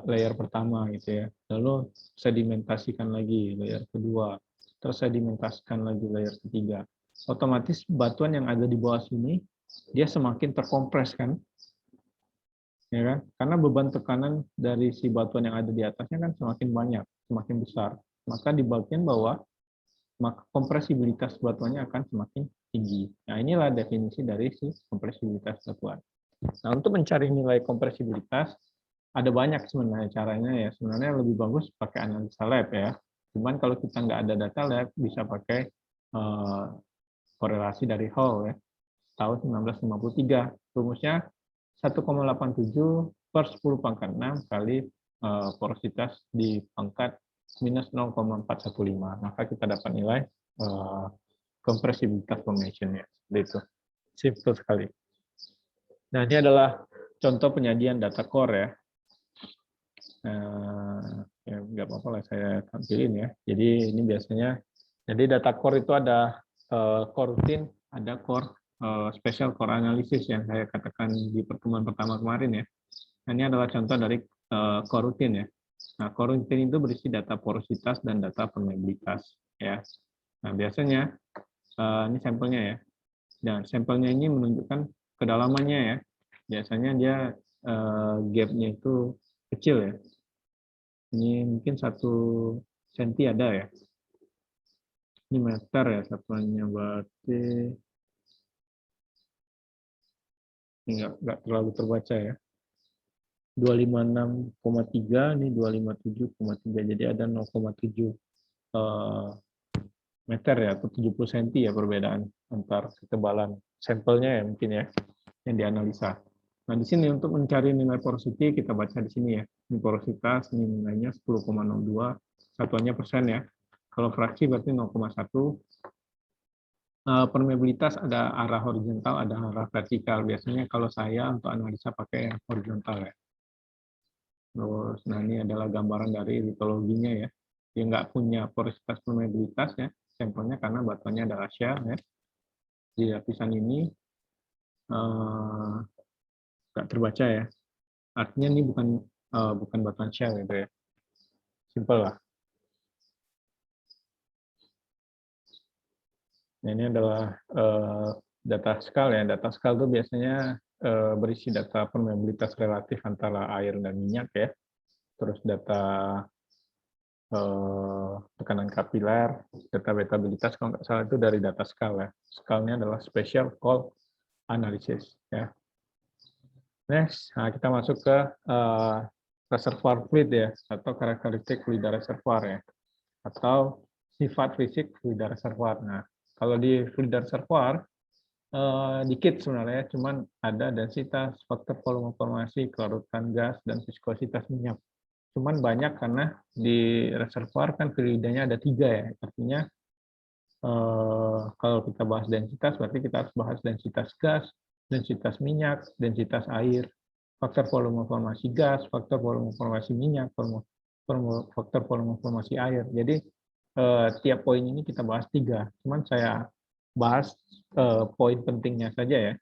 layer pertama gitu ya, lalu sedimentasikan lagi layer kedua, tersedimentasikan lagi layer ketiga, otomatis batuan yang ada di bawah sini dia semakin terkompres kan, ya kan? Karena beban tekanan dari si batuan yang ada di atasnya kan semakin banyak, semakin besar, maka di bagian bawah maka kompresibilitas batuannya akan semakin tinggi. Nah, inilah definisi dari si kompresibilitas batuan. Nah, untuk mencari nilai kompresibilitas, ada banyak sebenarnya caranya ya. Sebenarnya lebih bagus pakai analisa lab ya. Cuman kalau kita nggak ada data lab, bisa pakai korelasi dari Hall ya. Tahun 1953. Rumusnya 1,87 per 10 pangkat 6 kali porositas di pangkat minus 0,415, maka kita dapat nilai kompresibilitas formation ya, seperti itu. Simple sekali. Nah, ini adalah contoh penyajian data core ya. Ya nggak apa-apa lah saya tampilin ya. Jadi ini biasanya, jadi data core itu ada core rutin, ada core special core analysis yang saya katakan di pertemuan pertama kemarin ya. Nah, ini adalah contoh dari core rutin ya. Nah, core rutin itu berisi data porositas dan data permeabilitas ya. Nah, biasanya ini sampelnya ya. Dan sampelnya ini menunjukkan kedalamannya ya. biasanya dia gap-nya itu kecil ya. Ini mungkin 1 senti ada ya. Ini meter ya satuannya, berarti ini nggak terlalu terbaca ya. 256,3, ini 257,3, jadi ada 0,7 meter ya, atau 70 cm ya perbedaan antar ketebalan sampelnya ya mungkin ya, yang dianalisa. Nah di sini untuk mencari nilai porosity kita baca di sini ya. Ini porositas, ini nilainya 10,02, satuannya persen ya. Kalau fraksi berarti 0,1. Permeabilitas ada arah horizontal, ada arah vertikal. Biasanya kalau saya untuk analisa pakai yang horizontal ya. Terus, nah ini adalah gambaran dari litologinya ya. Dia nggak punya porositas permeabilitas ya, sampelnya karena batuannya ada shell ya. Di lapisan ini nggak terbaca ya. Artinya ini bukan batuan shell gitu ya. Simple lah. Nah, ini adalah data skal ya. Data skal itu biasanya berisi data permeabilitas relatif antara air dan minyak ya. Terus data tekanan kapiler, data wetabilitas kalau nggak salah itu dari data skal ya. Skalnya adalah special cold analysis ya. Next, nah kita masuk ke reservoir fluid ya, atau karakteristik fluida reservoir ya, atau sifat fisik fluida reservoir. Nah, kalau di fluida reservoir dikit sebenarnya, cuman ada densitas, faktor volume formasi, kelarutan gas, dan viskositas minyak. Cuman banyak karena di reservoir kan fluidanya ada 3 ya, artinya kalau kita bahas densitas berarti kita harus bahas densitas gas, densitas minyak, densitas air, faktor volume formasi gas, faktor volume formasi minyak, faktor volume formasi air. Jadi tiap poin ini kita bahas 3, cuman saya bahas poin pentingnya saja ya.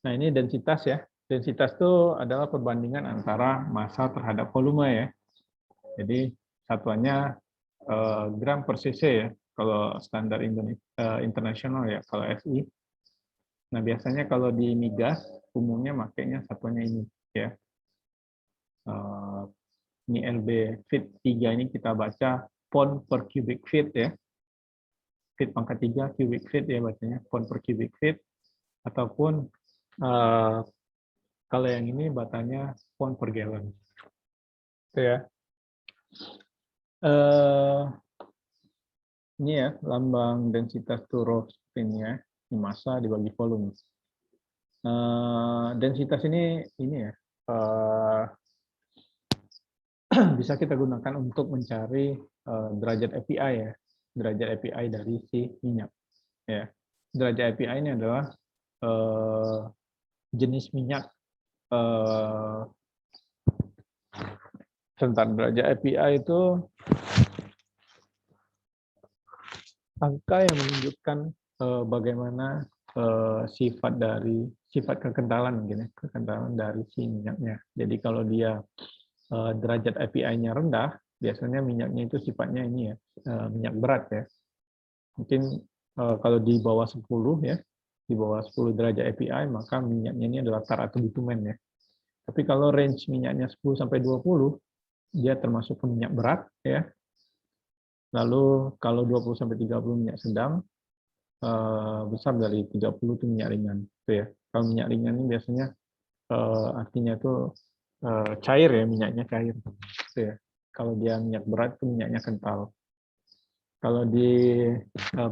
Nah ini densitas ya. Densitas itu adalah perbandingan antara massa terhadap volume ya. Jadi satuannya gram per cc ya, kalau standar internasional ya, kalau SI. Nah biasanya kalau di migas umumnya makanya satuannya ini ya. Ini LB feet 3 ini kita baca pound per cubic feet ya. Feet pangkat 3 cubic feet ya bacanya, pound per cubic feet, ataupun kalau yang ini bacanya pound per gallon. Itu ya. Ini ya lambang densitas Turov ini ya, ini massa dibagi volume. Densitas ini ya bisa kita gunakan untuk mencari derajat API ya, derajat API dari si minyak. Ya, derajat API ini adalah jenis minyak. Tentang derajat API itu angka yang menunjukkan bagaimana sifat kekentalan mungkin ya, kekentalan dari si minyaknya. Jadi kalau dia derajat API-nya rendah, biasanya minyaknya itu sifatnya ini ya, minyak berat ya. Mungkin kalau di bawah 10 ya, di bawah 10 derajat API, maka minyaknya ini adalah tar atau bitumen ya. Tapi kalau range minyaknya 10 sampai 20, dia termasuk minyak berat ya. Lalu kalau 20 sampai 30 minyak sedang, besar dari 30 itu minyak ringan itu ya. Kalau minyak ringan ini biasanya artinya itu cair ya, minyaknya cair itu ya. Kalau dia minyak berat itu minyaknya kental. Kalau di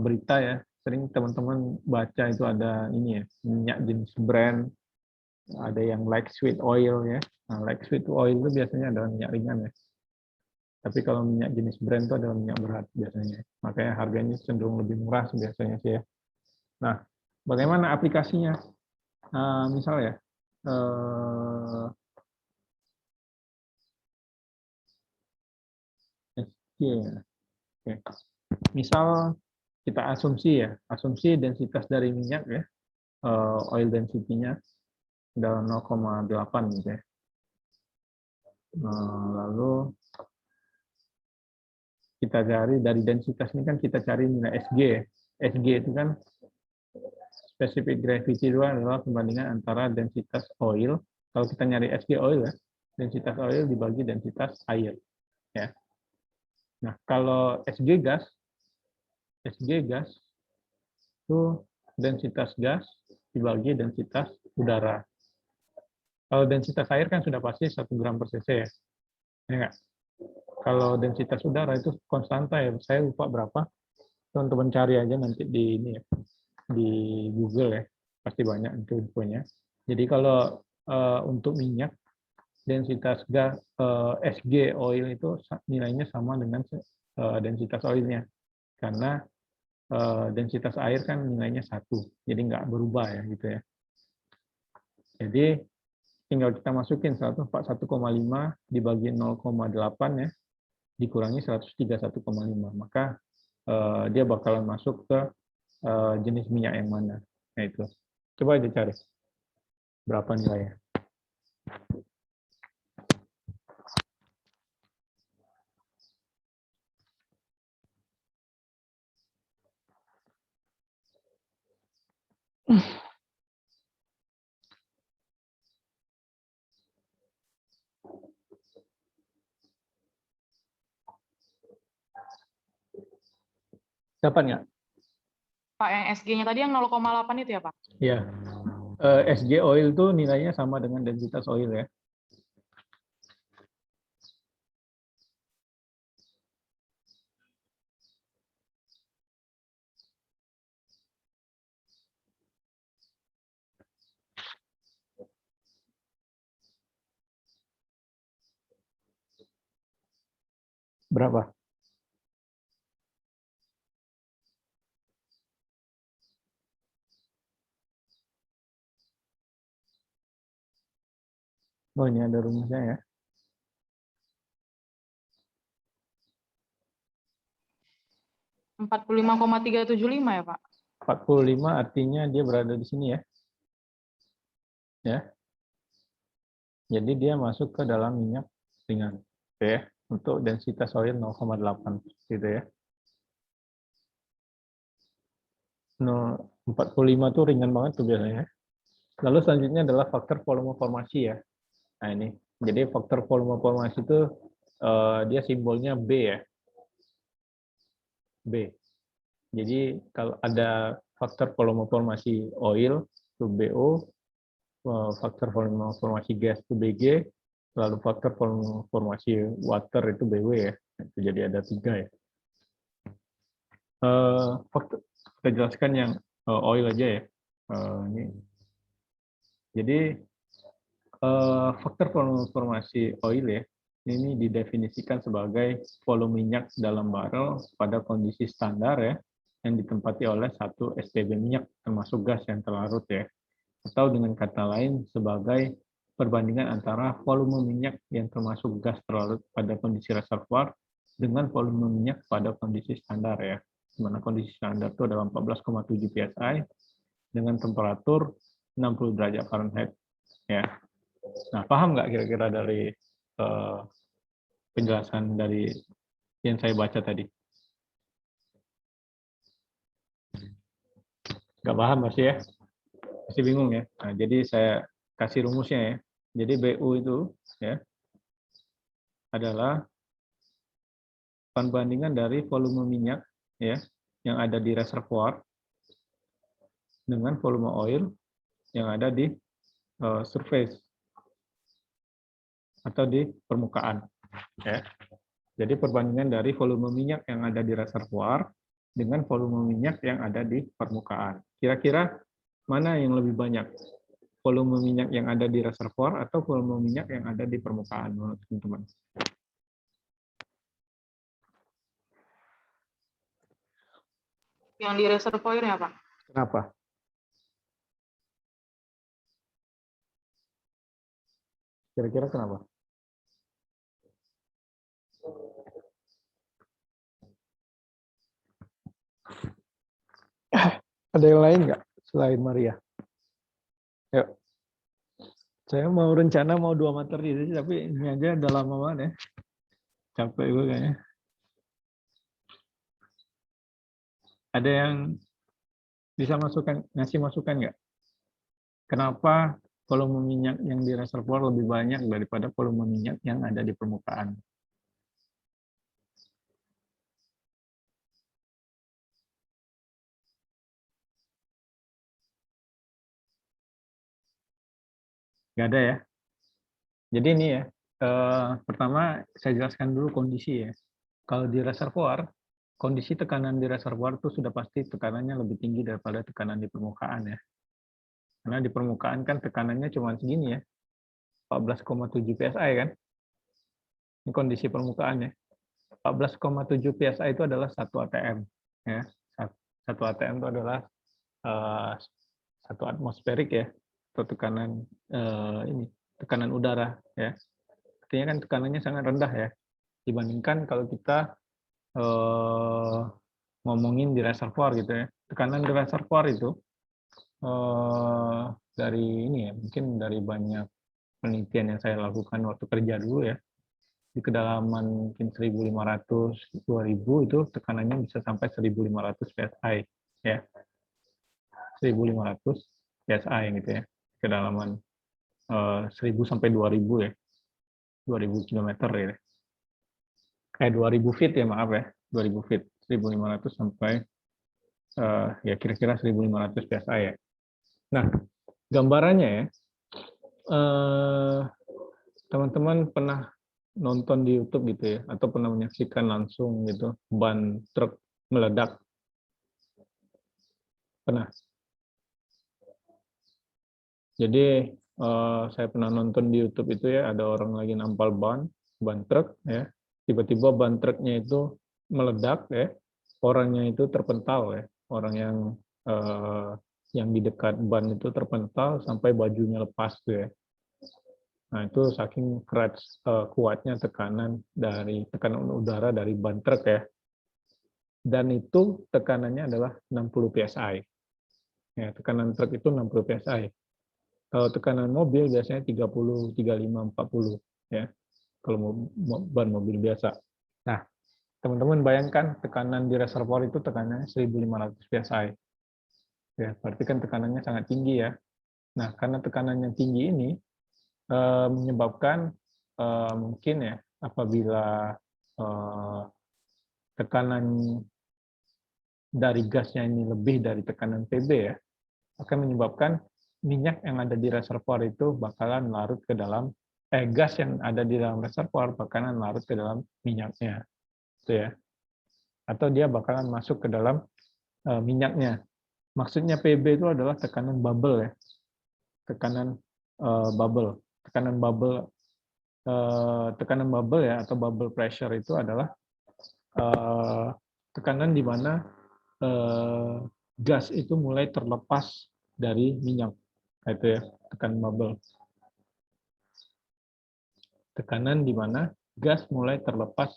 berita ya sering teman-teman baca itu ada ini ya, minyak jenis brand, ada yang light sweet oil ya. Nah, light sweet oil itu biasanya adalah minyak ringan ya. Tapi kalau minyak jenis brand itu adalah minyak berat biasanya. Makanya harganya cenderung lebih murah biasanya sih ya. Nah, bagaimana aplikasinya? Misal ya, misal kita asumsi ya, asumsi densitas dari minyak ya, oil density-nya adalah 0,8 gitu ya. Lalu kita cari dari densitas ini kan kita cari nilai Sg ya. Sg itu kan specific gravity itu adalah perbandingan antara densitas oil. Kalau kita nyari SG oil ya, densitas oil dibagi densitas air. Ya. Nah, kalau SG gas itu densitas gas dibagi densitas udara. Kalau densitas air kan sudah pasti 1 gram per cc ya. Ya nggak? Kalau densitas udara itu konstanta ya, saya lupa berapa. Teman-teman cari aja nanti di ini ya, di Google ya, pasti banyak infonya. Jadi kalau untuk minyak, densitas gas SG oil itu nilainya sama dengan densitas oilnya, karena densitas air kan nilainya 1, jadi nggak berubah ya gitu ya. Jadi tinggal kita masukin 141,5 dibagi 0,8 ya, dikurangi 131,5, maka dia bakalan masuk ke jenis minyak yang mana. Nah itu, coba aja cari berapa nilainya. Dapat nggak?
Pak, yang SG-nya tadi yang 0,8 itu ya, Pak?
Ya, SG oil itu nilainya sama dengan densitas oil ya. Berapa? Oh, ini ada rumusnya ya.
45,375 ya, Pak?
45 artinya dia berada di sini ya. Ya. Jadi dia masuk ke dalam minyak ringan. Oke, ya. Untuk densitas oil 0,8 gitu ya. 45 tuh ringan banget tuh biasanya. Lalu selanjutnya adalah faktor volume formasi ya. Nah ini, jadi faktor volume formasi itu dia simbolnya B ya. B. Jadi kalau ada faktor volume formasi oil itu BO, faktor volume formasi gas itu BG, lalu faktor volume formasi water itu BW ya. Itu jadi ada 3 ya. Faktor, kita jelaskan yang oil aja ya. Ini. Jadi faktor volume formasi oil ya, ini didefinisikan sebagai volume minyak dalam barel pada kondisi standar ya, yang ditempati oleh 1 SPB minyak termasuk gas yang terlarut ya. Atau dengan kata lain sebagai perbandingan antara volume minyak yang termasuk gas terlarut pada kondisi reservoir dengan volume minyak pada kondisi standar ya. Di mana kondisi standar itu adalah 14,7 psi dengan temperatur 60 derajat Fahrenheit ya. Nah, paham nggak kira-kira dari penjelasan dari yang saya baca tadi? Nggak paham masih ya? Masih bingung ya? Nah, jadi saya kasih rumusnya ya. Jadi BU itu ya adalah perbandingan dari volume minyak ya yang ada di reservoir dengan volume oil yang ada di surface atau di permukaan ya. Jadi perbandingan dari volume minyak yang ada di reservoir dengan volume minyak yang ada di permukaan. Kira-kira mana yang lebih banyak? Volume minyak yang ada di reservoir atau volume minyak yang ada di permukaan menurut teman-teman?
Yang di reservoir ya, Pak?
Kenapa? Kira-kira kenapa? Ada yang lain nggak selain Maria? Yuk. Saya mau rencana mau 2 materi, tapi ini aja udah lama banget ya. Capek gue kayaknya. Ada yang Bisa ngasih masukan nggak? Kenapa volume minyak yang di reservoir lebih banyak daripada volume minyak yang ada di permukaan? Nggak ada ya? Jadi ini ya, pertama saya jelaskan dulu kondisi ya. Kalau di reservoir, kondisi tekanan di reservoir itu sudah pasti tekanannya lebih tinggi daripada tekanan di permukaan ya. Karena di permukaan kan tekanannya cuma segini ya, 14,7 psi kan. Ini kondisi permukaan ya. 14,7 psi itu adalah 1 atm ya. 1 atm itu adalah 1 atmosferik ya, atau tekanan tekanan udara ya. Artinya kan tekanannya sangat rendah ya dibandingkan kalau kita ngomongin di reservoir gitu ya. Tekanan di reservoir itu dari ini ya, mungkin dari banyak penelitian yang saya lakukan waktu kerja dulu ya, di kedalaman mungkin 1.500 2.000 itu tekanannya bisa sampai 1.500 psi ya, 1.500 psi gitu ya, kedalaman 1.000 sampai 2.000 ya, 2.000 km ya, 2.000 feet ya, maaf ya, 2.000 feet, 1.500 sampai ya kira-kira 1.500 psi ya. Nah, gambarannya ya, teman-teman pernah nonton di YouTube gitu ya, atau pernah menyaksikan langsung gitu ban truk meledak? Pernah. Jadi saya pernah nonton di YouTube itu ya, ada orang lagi nampal ban truk ya, tiba-tiba ban truknya itu meledak ya, orangnya itu terpental ya, orang yang di dekat ban itu terpental sampai bajunya lepas tuh ya. Nah, itu saking kuatnya tekanan udara dari ban truk ya. Dan itu tekanannya adalah 60 psi. Ya, tekanan truk itu 60 psi. Kalau tekanan mobil biasanya 30, 35, 40 ya. Kalau ban mobil biasa. Nah, teman-teman bayangkan tekanan di reservoir itu tekanannya 1.500 psi. Ya, berarti kan tekanannya sangat tinggi ya. Nah, karena tekanannya tinggi ini menyebabkan mungkin ya, apabila tekanan dari gasnya ini lebih dari tekanan PB ya, akan menyebabkan minyak yang ada di reservoir itu bakalan larut ke dalam gas yang ada di dalam reservoir bakalan larut ke dalam minyaknya, itu ya. Atau dia bakalan masuk ke dalam minyaknya. Maksudnya PB itu adalah tekanan bubble ya, tekanan bubble, tekanan bubble ya, atau bubble pressure itu adalah tekanan di mana gas itu mulai terlepas dari minyak, itu ya, tekanan bubble. Tekanan di mana gas mulai terlepas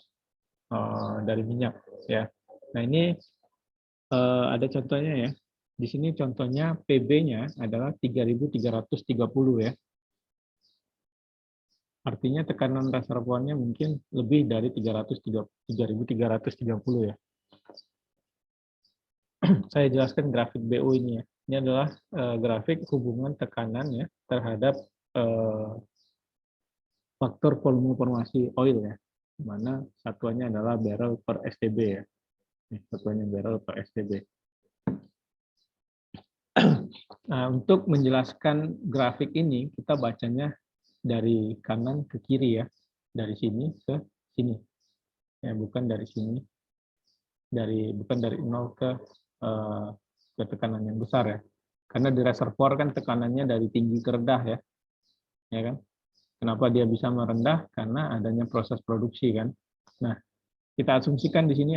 dari minyak ya. Nah, ini ada contohnya ya. Di sini contohnya PB-nya adalah 3.330 ya. Artinya tekanan reservoirnya mungkin lebih dari 3.330 ya. Saya jelaskan grafik BO ini ya. Ini adalah grafik hubungan tekanan ya terhadap faktor volume formasi oil ya, di mana satuannya adalah barrel per STB ya. Satuannya barrel per STB. Nah, untuk menjelaskan grafik ini kita bacanya dari kanan ke kiri ya, dari sini ke sini ya, bukan dari sini, bukan dari 0 ke tekanan yang besar ya, karena di reservoir kan tekanannya dari tinggi ke rendah ya, ya kan. Kenapa dia bisa merendah? Karena adanya proses produksi kan. Nah, kita asumsikan di sini